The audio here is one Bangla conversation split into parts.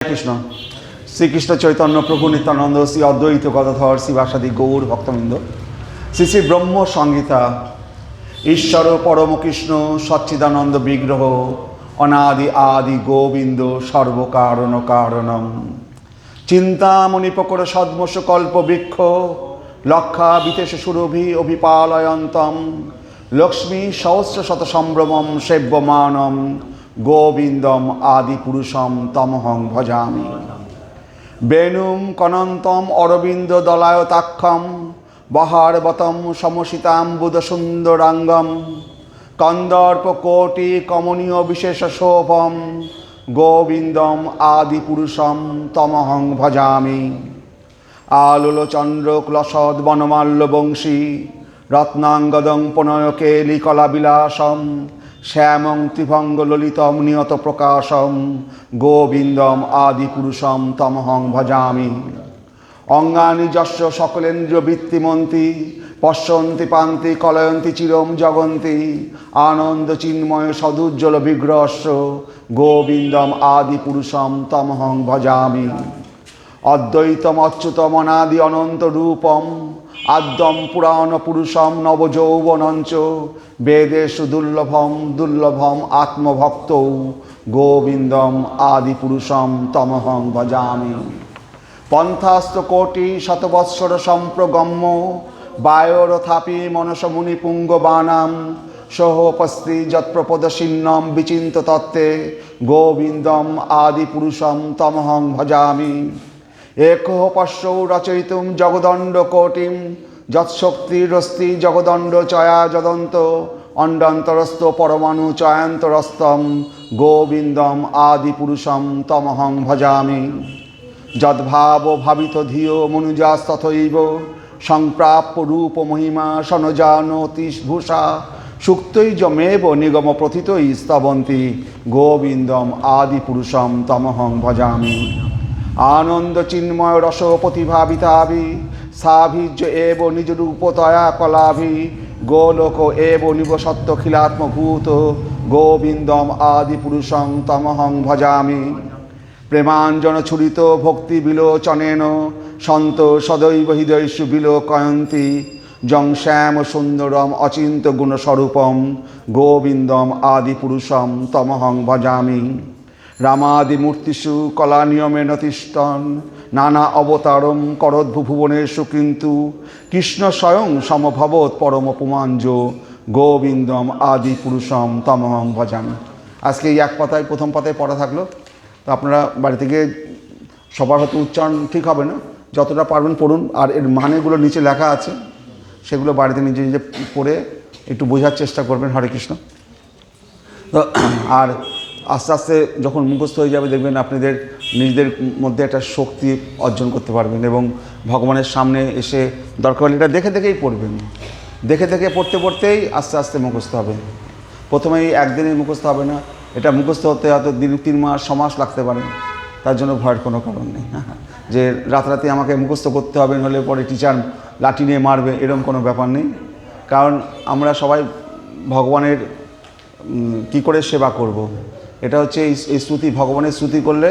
কৃষ্ণ। শ্রীকৃষ্ণ চৈতন্য প্রভু নিত্যানন্দ, শ্রী অদ্বৈত গদাধর শিবাসাদি গৌর ভক্তবৃন্দ, শ্রী শ্রী ব্রহ্ম সংহিতা। ঈশ্বর পরম কৃষ্ণ সচ্চিদানন্দ বিগ্রহ, অনাদি আদি গোবিন্দ সর্বকারণ কারণম। চিন্তামণি প্রকর সদ্মস কল্প বৃক্ষ, লক্ষা বিতেশ সুরভি অভিপালয়ন্তম, লক্ষ্মী সহস্র শত সম্ভ্রমম সেব্যমানম, গোবিন্দম আদি পুরুষম তমহং ভজামি। বেণুম কনন্তম অরবিন্দ দলায়তাক্ষম, বহারবতম সমসিতাম্বুদ সুন্দরাঙ্গম, কন্দর্প কোটি কমনীয় বিশেষ শোভম, গোবিন্দম আদি পুরুষম তমহং ভজামি। আলোল চন্দ্র ক্লসদ বনমাল্য বংশী, রত্নাঙ্গদং প্রণয়কেলি কলাবিলাসম, শ্যামং ত্রিভঙ্গ ললিতম নিয়ত প্রকাশম, গোবিন্দম আদি পুরুষম তমহং ভজামি। অঙ্গানি যস্য সকলেন্দ্র বৃত্তিমন্তি, পশ্যন্তি পান্তি কলয়ন্তি চিরম জগন্তি, আনন্দ চিন্ময় সদুজ্জ্বল বিগ্রহস্য, গোবিন্দম আদি পুরুষম তমহং ভজামি। অদ্বৈতম অচ্যুতম অনাদি অনন্ত রূপম, আদ্যম পুরাণ পুরুষম নবযৌবনঞ্চ, বেদেষু দুর্লভম দুর্লভম আত্মভক্ত, গোবিন্দম আদি পুরুষম তমহং ভজামি। পন্থাস্ত কোটি শতবৎসর সম্প্রগম্য, বায়োরথাপি মনস মুনি পুঙ্গবানাম, সোহোপস্তি যৎপ্রপদশিন্নম বিচিন্ত তত্ত্বে, গোবিন্দম আদি পুরুষম তমহং ভজামি। একহ পশ্যৌ রচয়িতুম জগদণ্ড কোটিম, যৎশক্তিরস্তি জগদণ্ড চয়া যদন্ত, অণ্ডন্তরস্থ পরমাণু চয়ান্তরস্তম, গোবিন্দম আদি পুরুষম তমহং ভজামি। যদ্ভাব ভাবিত ধিয় মনুজাস্তথৈব, সংপ্রাপ্য রূপ মহিমা সনজানতি ভূষা, সুক্তৈজমেব নিগম প্রথিতৈ স্তবন্তি, গোবিন্দম আদি পুরুষম তমহং ভজামি। আনন্দ চিন্ময় রস প্রতিভাবিতাভি, সাভিজ্য এব নিজ রূপতয়া কলাভি, গোলোক এব নিবসত্ব খিলাত্মভূত, গোবিন্দম আদি পুরুষং তমহং ভজামি। প্রেমাঞ্জন ছুরিত ভক্তি বিলোচনেন, সন্ত সদৈব হৃদয়সু বিলোকয়ন্তি, যং শ্যাম সুন্দরম অচিন্ত গুণস্বরূপম, গোবিন্দম আদি পুরুষম তমহং ভজামি। রামাদি মূর্তিষু কলা নিয়মেন তিষ্ঠন, নানা অবতারম করদ্ভুভুবনেষু কিন্তু, কৃষ্ণ স্বয়ং সমভবৎ পরম পুমাঞ্জ, গোবিন্দম আদি পুরুষম তমহং ভজামি। আজকে এই এক পাতায় প্রথম পাতায় পড়া থাকলো, তো আপনারা বাড়ি থেকে সবার হয়তো উচ্চারণ ঠিক হবে না, যতটা পারবেন পড়ুন, আর এর মানেগুলো নিচে লেখা আছে সেগুলো বাড়িতে নিজে নিজে পড়ে একটু বোঝার চেষ্টা করবেন। হরে কৃষ্ণ। তো আর আস্তে আস্তে যখন মুখস্থ হয়ে যাবে দেখবেন আপনাদের নিজেদের মধ্যে একটা শক্তি অর্জন করতে পারবেন, এবং ভগবানের সামনে এসে দরকার হলে এটা দেখে দেখেই পড়বেন, দেখে দেখে পড়তে পড়তেই আস্তে আস্তে মুখস্থ হবে। প্রথমেই একদিনে মুখস্থ হবে না, এটা মুখস্থ হতে হয়তো 3 মাস 6 মাস লাগতে পারে, তার জন্য ভয়ের কোনো কারণ নেই। যে রাতারাতি আমাকে মুখস্থ করতে হবে, হলে পরে টিচার লাঠি নিয়ে মারবে, এরকম কোনো ব্যাপার নেই। কারণ আমরা সবাই ভগবানের কি করে সেবা করব, এটা হচ্ছে এই স্তুতি, ভগবানের স্তুতি করলে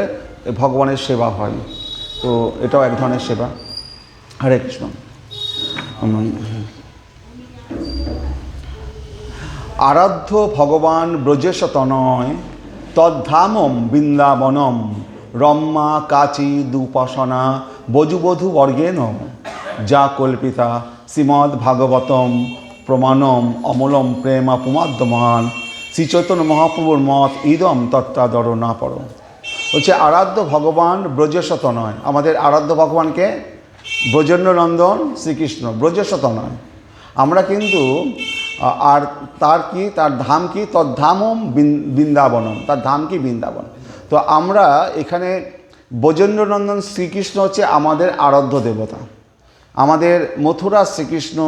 ভগবানের সেবা হয়, তো এটাও এক ধরনের সেবা। হরে কৃষ্ণ। আরাধ্য ভগবান ব্রজেশ তনয়, তদ্ধামম বৃন্দাবনম, রম্মা কাচি দুপাসনা বজুবধূ বর্গেন, যা কল্পিতা শ্রীমদ্ ভাগবতম প্রমাণম অমলম প্রেমা পুমাদ্যমান, শ্রী চৈতন্য মহাপ্রভুর মত ইদম তত্ত্বাদর না পড়। হচ্ছে আরাধ্য ভগবান ব্রজেশ তনয়, আমাদের আরাধ্য ভগবানকে ব্রজেন্দ্রনন্দন শ্রীকৃষ্ণ ব্রজেশ তনয়। আমরা কিন্তু আর তার কি, তার ধাম কি, তদ্ধামম বৃন্দাবনম, তার ধাম কি বৃন্দাবন। তো আমরা এখানে ব্রজেন্দ্রনন্দন শ্রীকৃষ্ণ হচ্ছে আমাদের আরাধ্য দেবতা। আমাদের মথুরা শ্রীকৃষ্ণ,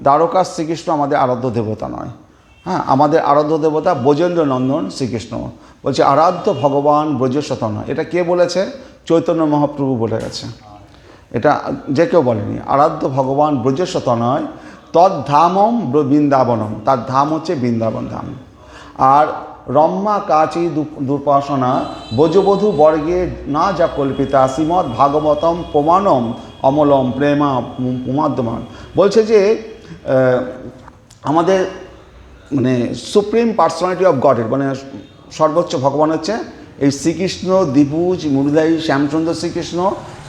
দ্বারকা শ্রীকৃষ্ণ আমাদের আরাধ্য দেবতা নয়। হ্যাঁ, আমাদের আরাধ্য দেবতা ব্রজেন্দ্রনন্দন শ্রীকৃষ্ণ। বলছে আরাধ্য ভগবান ব্রজেশ তনয়, এটা কে বলেছে? চৈতন্য মহাপ্রভু বলে গেছে, এটা যে কেউ বলেনি। আরাধ্য ভগবান ব্রজেশ তনয়, তদ্ধামম বৃন্দাবনম, তার ধাম হচ্ছে বৃন্দাবন ধাম। আর রম্মা কাচি দুর্পাসনা বজবধূ বর্গে না যা কল্পিতা শ্রীমদ্ ভাগবতম প্রমাণম অমলম প্রেমা পুমাদ্যমান। বলছে যে আমাদের মানে সুপ্রিম পার্সোনালিটি অফ গডের মানে সর্বোচ্চ ভগবান হচ্ছে এই শ্রীকৃষ্ণ, দ্বিভুজ মুরলীধারী শ্যামচন্দ্র শ্রীকৃষ্ণ,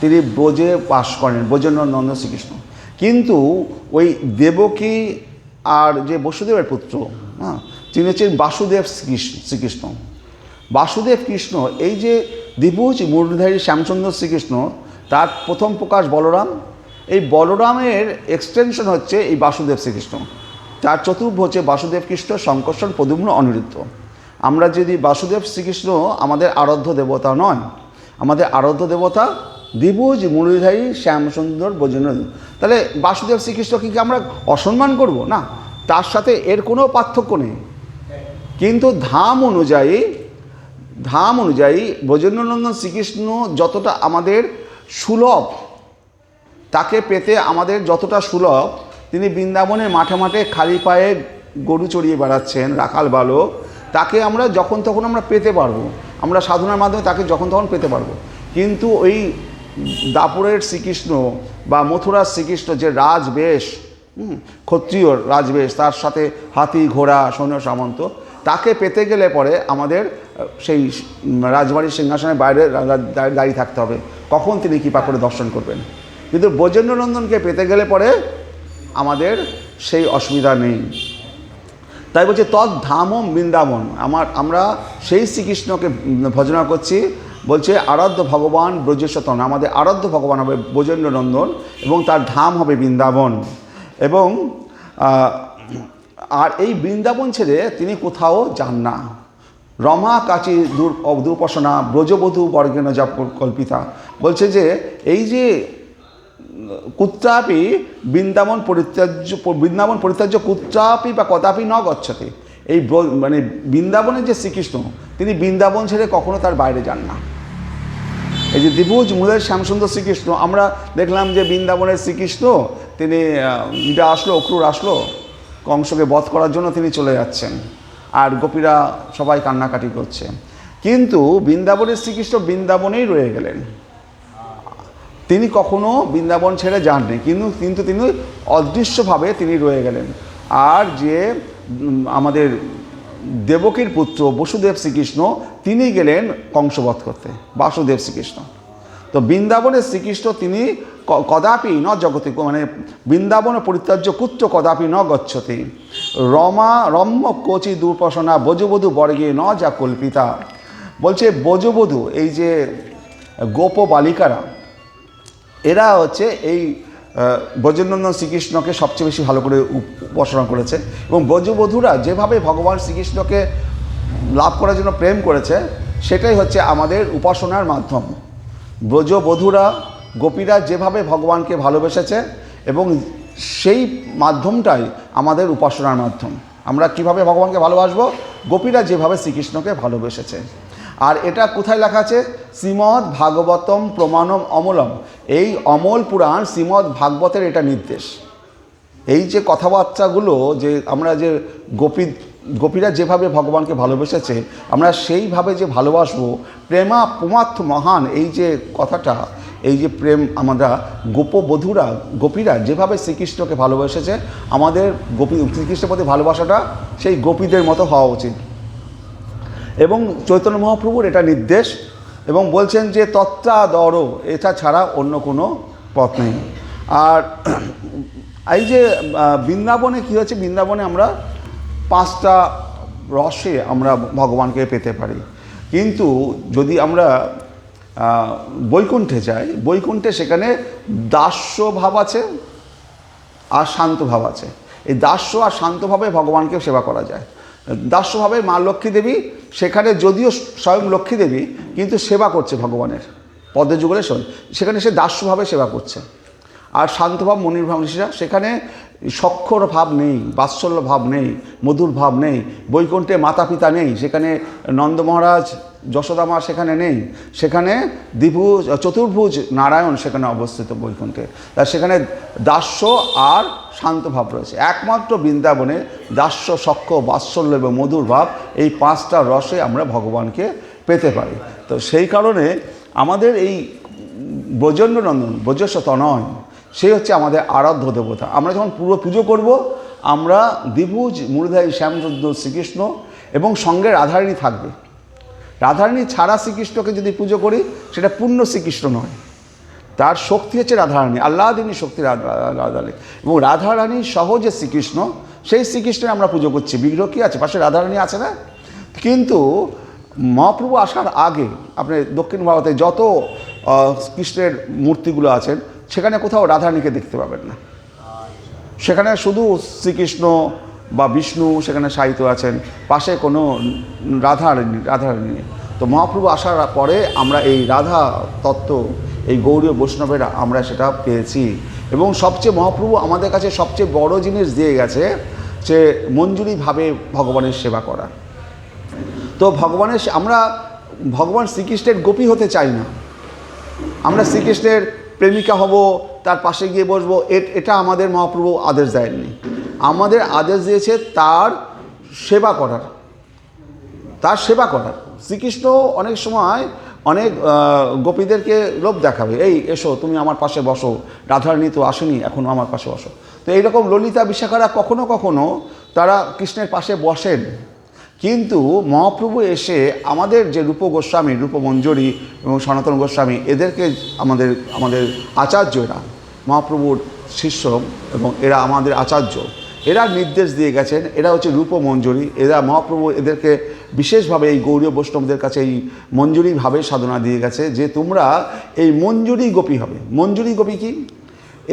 তিনি ব্রজে বাস করেন, ব্রজেন্দ্রনন্দ শ্রীকৃষ্ণ। কিন্তু ওই দেবকী আর যে বসুদেবের পুত্র, হ্যাঁ, তিনি হচ্ছেন বাসুদেব শ্রীকৃষ্ণ। বাসুদেব কৃষ্ণ এই যে দ্বিভুজ মুরলীধারী শ্যামচন্দ্র শ্রীকৃষ্ণ, তার প্রথম প্রকাশ বলরাম। এই বলরামের এক্সটেনশন হচ্ছে এই বাসুদেব শ্রীকৃষ্ণ। তার চতুর্ভ হচ্ছে বাসুদেব কৃষ্ণ, শঙ্কর্ষণ, প্রদ্যুম্ন, অনিরুদ্ধ। আমরা যদি বাসুদেব শ্রীকৃষ্ণ আমাদের আরাধ্য দেবতা নয়, আমাদের আরাধ্য দেবতা দ্বিভুজ মুরলীধারী শ্যামসুন্দর ব্রজেন্দ্র, তাহলে বাসুদেব শ্রীকৃষ্ণকে কি আমরা অসম্মান করব? না, তার সাথে এর কোনো পার্থক্য নেই। কিন্তু ধাম অনুযায়ী ব্রজেন্দ্রনন্দন শ্রীকৃষ্ণ যতটা আমাদের সুলভ, তাকে পেতে আমাদের যতটা সুলভ, তিনি বৃন্দাবনের মাঠে মাঠে খালি পায়ে গরু চড়িয়ে বেড়াচ্ছেন, রাখাল বালক, তাকে আমরা যখন তখন আমরা পেতে পারবো, আমরা সাধনার মাধ্যমে তাকে যখন তখন পেতে পারবো। কিন্তু ওই দাপুরের শ্রীকৃষ্ণ বা মথুরার শ্রীকৃষ্ণ যে রাজবেশ, ক্ষত্রিয় রাজবেশ, তার সাথে হাতি ঘোড়া সৈন্য সামন্ত, তাকে পেতে গেলে পরে আমাদের সেই রাজবাড়ির সিংহাসনের বাইরে দাঁড়িয়ে থাকতে হবে, কখন তিনি কৃপা করে দর্শন করবেন। কিন্তু ব্রজেন্দ্রনন্দনকে পেতে গেলে পরে আমাদের সেই অসুবিধা নেই। তাই বলছে তদ্ধামম বৃন্দাবন, আমরা সেই শ্রীকৃষ্ণকে ভজনা করছি। বলছে আরাধ্য ভগবান ব্রজেশ্বতন, আমাদের আরাধ্য ভগবান হবে ব্রজেন্দ্রনন্দন এবং তার ধাম হবে বৃন্দাবন। এবং আর এই বৃন্দাবন ছেড়ে তিনি কোথাও যান না। রমা কাচি দুর্পাসনা ব্রজবধূ বর্গেন যা কল্পিতা। বলছে যে এই যে কুত্রাপি বৃন্দাবন পরিত্যাজ্য কুত্রাপি বা কদাপি ন গচ্ছতে, এই মানে বৃন্দাবনের যে শ্রীকৃষ্ণ, তিনি বৃন্দাবন ছেড়ে কখনো তার বাইরে যান না। এই যে দ্বিভুজ মুরলীধারী শ্যামসুন্দর শ্রীকৃষ্ণ, আমরা দেখলাম যে বৃন্দাবনের শ্রীকৃষ্ণ তিনি অক্রূর আসলো কংসকে বধ করার জন্য তিনি চলে যাচ্ছেন, আর গোপীরা সবাই কান্নাকাটি করছে। কিন্তু বৃন্দাবনের শ্রীকৃষ্ণ বৃন্দাবনেই রয়ে গেলেন, তিনি কখনো বৃন্দাবন ছেড়ে যাননি, কিন্তু তিনি অদৃশ্যভাবে তিনি রয়ে গেলেন। আর যে আমাদের দেবকীর পুত্র বসুদেব শ্রীকৃষ্ণ, তিনি গেলেন কংসবধ করতে, বাসুদেব শ্রীকৃষ্ণ। তো বৃন্দাবনের শ্রীকৃষ্ণ তিনি কদাপি ন জগতে, মানে বৃন্দাবন পরিত্যাজ্য কুত্র কদাপি ন গচ্ছতি। রম্য কোচি দুর্পাসনা ব্রজবধূ বর্গে ন যা কল্পিতা। বলছে ব্রজবধূ, এই যে গোপ বালিকারা, এরা হচ্ছে এই ব্রজেন্দ্রনন্দন শ্রীকৃষ্ণকে সবচেয়ে বেশি ভালো করে উপাসনা করেছে। এবং ব্রজবধূরা যেভাবে ভগবান শ্রীকৃষ্ণকে লাভ করার জন্য প্রেম করেছে, সেটাই হচ্ছে আমাদের উপাসনার মাধ্যম। ব্রজবধূরা, গোপীরা যেভাবে ভগবানকে ভালোবেসেছে, এবং সেই মাধ্যমটাই আমাদের উপাসনার মাধ্যম। আমরা কিভাবে ভগবানকে ভালোবাসবো? গোপীরা যেভাবে শ্রীকৃষ্ণকে ভালোবেসেছে। আর এটা কোথায় লেখা আছে? শ্রীমদ্ ভাগবতম প্রমাণম অমলম, এই অমল পুরাণ শ্রীমদ্ ভাগবতের এটা নির্দেশ। এই যে কথাবার্তাগুলো, যে আমরা যে গোপীরা যেভাবে ভগবানকে ভালোবেসেছে, আমরা সেইভাবে যে ভালোবাসবো, প্রেমা পুমার্থ মহান, এই যে কথাটা, এই যে প্রেম, আমরা গোপীরা যেভাবে শ্রীকৃষ্ণকে ভালোবেসেছে, আমাদের শ্রীকৃষ্ণের প্রতি ভালোবাসাটা সেই গোপীদের মতো হওয়া উচিত। এবং চৈতন্য মহাপ্রভুর এটা নির্দেশ, এবং বলছেন যে তত্ত্বাদর, এটা ছাড়া অন্য কোনো পথ নেই। আর এই যে বৃন্দাবনে কী হচ্ছে, বৃন্দাবনে আমরা 5টা রসে আমরা ভগবানকে পেতে পারি। কিন্তু যদি আমরা বৈকুণ্ঠে যাই, বৈকুণ্ঠে সেখানে দাস্য ভাব আছে আর শান্ত ভাব আছে। এই দাস্য আর শান্তভাবে ভগবানকে সেবা করা যায়। দাস্যভাবে মা লক্ষ্মী দেবী, সেখানে যদিও স্বয়ং লক্ষ্মী দেবী, কিন্তু সেবা করছে ভগবানের পদ্মযুগলের, সেখানে সে দাস্যভাবে সেবা করছে। আর শান্তভাব মনির্ভাব ঋষিরা, সেখানে সক্ষর ভাব নেই, বাৎসল্য ভাব নেই, মধুর ভাব নেই, বৈকুণ্ঠে মাতা পিতা নেই, সেখানে নন্দ মহারাজ যশোদা মা সেখানে নেই, সেখানে চতুর্ভুজ নারায়ণ সেখানে অবস্থিত বৈকুণ্ঠে। তার সেখানে দাস্য আর শান্ত ভাব রয়েছে। একমাত্র বৃন্দাবনে দাস্য, সখ্য, বাৎসল্য এবং মধুর ভাব, এই 5টা রসে আমরা ভগবানকে পেতে পারি। তো সেই কারণে আমাদের এই ব্রজেন্দ্রনন্দন, ব্রজস্ব তনয়, সেই হচ্ছে আমাদের আরাধ্য দেবতা। আমরা যখন পুজো করব, আমরা দ্বিভুজ মূলধারী শ্যামচন্দ্র শ্রীকৃষ্ণ এবং সঙ্গে রাধারানী থাকবে। রাধারানী ছাড়া শ্রীকৃষ্ণকে যদি পুজো করি, সেটা পূর্ণ শ্রীকৃষ্ণ নয়, তার শক্তি হচ্ছে রাধারানী, আল্লাদিনী শক্তি রাধারানী, এবং রাধারানী সহ যে শ্রীকৃষ্ণ, সেই শ্রীকৃষ্ণের আমরা পুজো করছি। বিগ্রহ কী আছে? পাশে রাধারানী আছে না? কিন্তু মহাপ্রভু আসার আগে আপনি দক্ষিণ ভারতে যত কৃষ্ণের মূর্তিগুলো আছেন, সেখানে কোথাও রাধারানীকে দেখতে পাবেন না। সেখানে শুধু শ্রীকৃষ্ণ বা বিষ্ণু সেখানে শায়িত আছেন, পাশে কোনো রাধারানী নেই। তো মহাপ্রভু আসার পরে আমরা এই রাধা তত্ত্ব, এই গৌড়ীয় বৈষ্ণবেরা আমরা সেটা পেয়েছি। এবং সবচেয়ে মহাপ্রভু আমাদের কাছে সবচেয়ে বড় জিনিস দিয়ে গেছে, যে মঞ্জুরিভাবে ভগবানের সেবা করা। তো আমরা ভগবান শ্রীকৃষ্ণের গোপী হতে চাই না, আমরা শ্রীকৃষ্ণের প্রেমিকা হব, তার পাশে গিয়ে বসবো, এটা আমাদের মহাপ্রভু আদেশ দেয়নি। আমাদের আদেশ দিয়েছে তার সেবা করার, শ্রীকৃষ্ণ অনেক সময় অনেক গোপীদেরকে লোভ দেখাবে, এই এসো তুমি আমার পাশে বসো, রাধারানী তো আসেনি, এখনও আমার পাশে বসো। তো এইরকম ললিতা বিশাখারা কখনো কখনো তারা কৃষ্ণের পাশে বসেন। কিন্তু মহাপ্রভু এসে আমাদের যে রূপ গোস্বামী, রূপমঞ্জরি এবং সনাতন গোস্বামী, এদেরকে আমাদের আচার্য, এরা মহাপ্রভুর শিষ্য এবং এরা আমাদের আচার্য, এরা নির্দেশ দিয়ে গেছেন। এরা হচ্ছে রূপমঞ্জরি, এরা মহাপ্রভু এদেরকে বিশেষভাবে এই গৌড়ীয় বৈষ্ণবদের কাছে এই মঞ্জুরিভাবে সাধনা দিয়ে গেছে, যে তোমরা এই মঞ্জুরি গোপী হবে। মঞ্জুরি গোপী কি?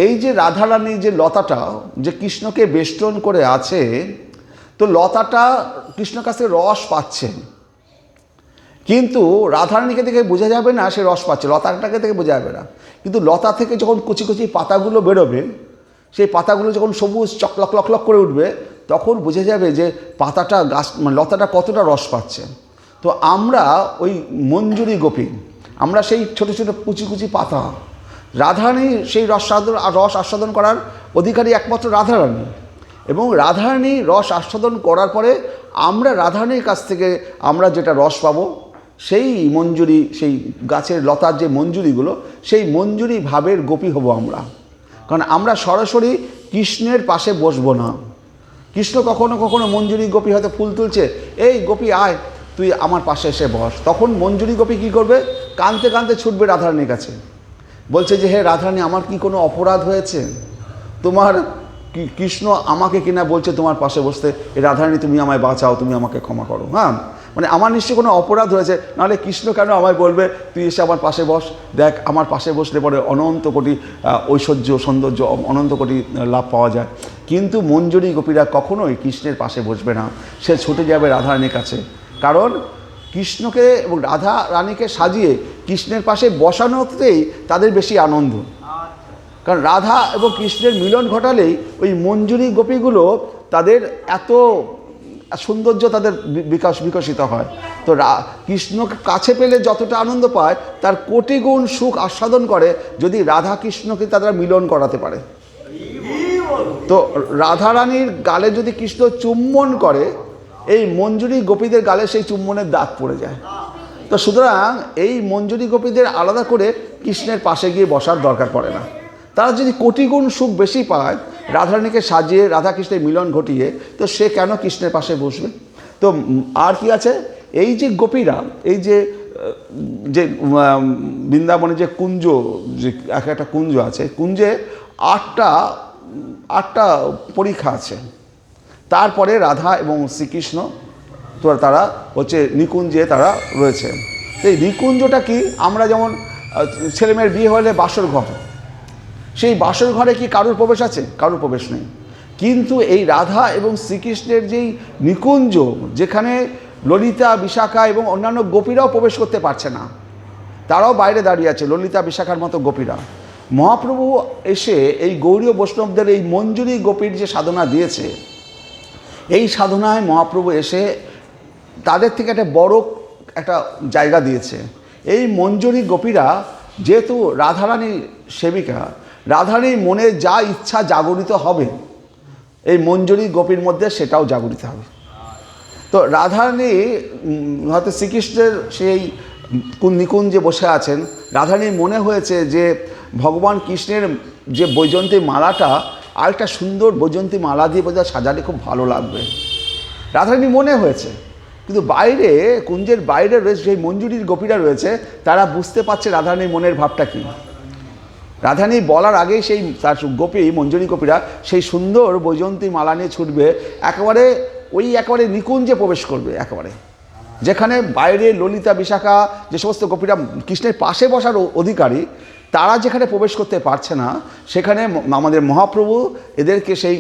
এই যে রাধারানী যে লতাটা যে কৃষ্ণকে বেষ্টন করে আছে, তো লতাটা কৃষ্ণর কাছে রস পাচ্ছে, কিন্তু রাধারানীকে দেখে বোঝা যাবে না সে রস পাচ্ছে, লতাটাকে থেকে বোঝা যাবে না। কিন্তু লতা থেকে যখন কুচি কুচি পাতাগুলো বেরোবে, সেই পাতাগুলো যখন সবুজ লক করে উঠবে, তখন বোঝা যাবে যে পাতাটা লতাটা কতটা রস পাচ্ছে। তো আমরা ওই মঞ্জুরি গোপী, আমরা সেই ছোট ছোট কুচি কুচি পাতা, রাধারানী সেই রস আস্বাদন করার অধিকারী একমাত্র রাধারানী। এবং রাধারানী রস আস্বাদন করার পরে আমরা রাধারানীর কাছ থেকে আমরা যেটা রস পাবো, সেই মঞ্জুরি, সেই গাছের লতার যে মঞ্জুরিগুলো, সেই মঞ্জুরি ভাবের গোপী হব আমরা। কারণ আমরা সরাসরি কৃষ্ণের পাশে বসবো না। কৃষ্ণ কখনো কখনো মঞ্জুরি গোপী হয়তো ফুল তুলছে, এই গোপী আয় তুই আমার পাশে এসে বস, তখন মঞ্জুরি গোপী কী করবে? কাঁদতে কাঁদতে ছুটবে রাধারানীর কাছে, বলছে যে হে রাধারানী, আমার কি কোনো অপরাধ হয়েছে? তোমার কৃষ্ণ আমাকে কিনা বলছে তোমার পাশে বসতে, এই রাধারানী তুমি আমায় বাঁচাও, তুমি আমাকে ক্ষমা করো। হ্যাঁ, মানে আমার নিশ্চয়ই কোনো অপরাধ হয়েছে, নাহলে কৃষ্ণ কেন আমায় বলবে তুই এসে আমার পাশে বস? দেখ, আমার পাশে বসলে পরে অনন্ত কোটি ঐশ্বর্য, সৌন্দর্য, অনন্ত কোটি লাভ পাওয়া যায়। কিন্তু মঞ্জুরি গোপীরা কখনোই কৃষ্ণের পাশে বসবে না, সে ছুটে যাবে রাধারানীর কাছে। কারণ কৃষ্ণকে এবং রাধা রানীকে সাজিয়ে কৃষ্ণের পাশে বসানোতেই তাদের বেশি আনন্দ। কারণ রাধা এবং কৃষ্ণের মিলন ঘটালেই ওই মঞ্জুরি গোপীগুলো তাদের এত সৌন্দর্য তাদের বিকশিত হয়। তো কৃষ্ণকে কাছে পেলে যতটা আনন্দ পায়, তার কোটি গুণ সুখ আস্বাদন করে যদি রাধা কৃষ্ণকে তারা মিলন করাতে পারে। তো রাধারানীর গালে যদি কৃষ্ণ চুম্বন করে, এই মঞ্জুরি গোপীদের গালে সেই চুম্বনের দাগ পড়ে যায়। তো সুতরাং এই মঞ্জুরি গোপীদের আলাদা করে কৃষ্ণের পাশে গিয়ে বসার দরকার পড়ে না। তারা যদি কোটি গুণ সুখ বেশি পায় রাধারানীকে সাজিয়ে, রাধাকৃষ্ণের মিলন ঘটিয়ে, তো সে কেন কৃষ্ণের পাশে বসবে? তো আর কি আছে, এই যে গোপীরা, এই যে বৃন্দাবনে যে কুঞ্জ, যে একটা কুঞ্জ আছে, কুঞ্জে আটটা পরীক্ষা আছে। তারপরে রাধা এবং শ্রীকৃষ্ণ তো তারা হচ্ছে নিকুঞ্জে তারা রয়েছে। এই নিকুঞ্জটা কি? আমরা যেমন ছেলেমেয়ের বিয়ে হলে বাসর ঘর, সেই বাসর ঘরে কি কারুর প্রবেশ আছে? কারুর প্রবেশ নেই। কিন্তু এই রাধা এবং শ্রীকৃষ্ণের যেই নিকুঞ্জ, যেখানে ললিতা, বিশাখা এবং অন্যান্য গোপীরাও প্রবেশ করতে পারছে না, তারাও বাইরে দাঁড়িয়ে আছে, ললিতা বিশাখার মতো গোপীরা। মহাপ্রভু এসে এই গৌড়ীয় বৈষ্ণবদের এই মঞ্জুরি গোপীর যে সাধনা দিয়েছে, এই সাধনায় মহাপ্রভু এসে তাদের থেকে একটা বড় একটা জায়গা দিয়েছে। এই মঞ্জুরি গোপীরা যেহেতু রাধারানীর সেবিকা, রাধারানীর মনে যা ইচ্ছা জাগরিত হবে এই মঞ্জুরি গোপীর মধ্যে সেটাও জাগরিত হবে। তো রাধারানী হয়তো শ্রীকৃষ্ণের সেই নিকুঞ্জে বসে আছেন, রাধারানীর মনে হয়েছে যে ভগবান কৃষ্ণের যে বৈজয়ন্তী মালাটা আরেকটা সুন্দর বৈজয়ন্তী মালা দিয়ে বোধহয় সাজালে খুব ভালো লাগবে, রাধারানী মনে হয়েছে। কিন্তু বাইরে কুঞ্জের বাইরে রয়েছে সেই মঞ্জুরির গোপীরা রয়েছে, তারা বুঝতে পারছে রাধারানীর মনের ভাবটা কী। রাধারানী বলার আগেই সেই তার গোপী মঞ্জুরি গোপীরা সেই সুন্দর বৈজয়ন্তী মালা নিয়ে ছুটবে, একেবারে নিকুঞ্জে প্রবেশ করবে, একেবারে যেখানে বাইরে ললিতা বিশাখা যে সমস্ত গোপীরা কৃষ্ণের পাশে বসার অধিকারী, তারা যেখানে প্রবেশ করতে পারছে না, সেখানে আমাদের মহাপ্রভু এদেরকে সেই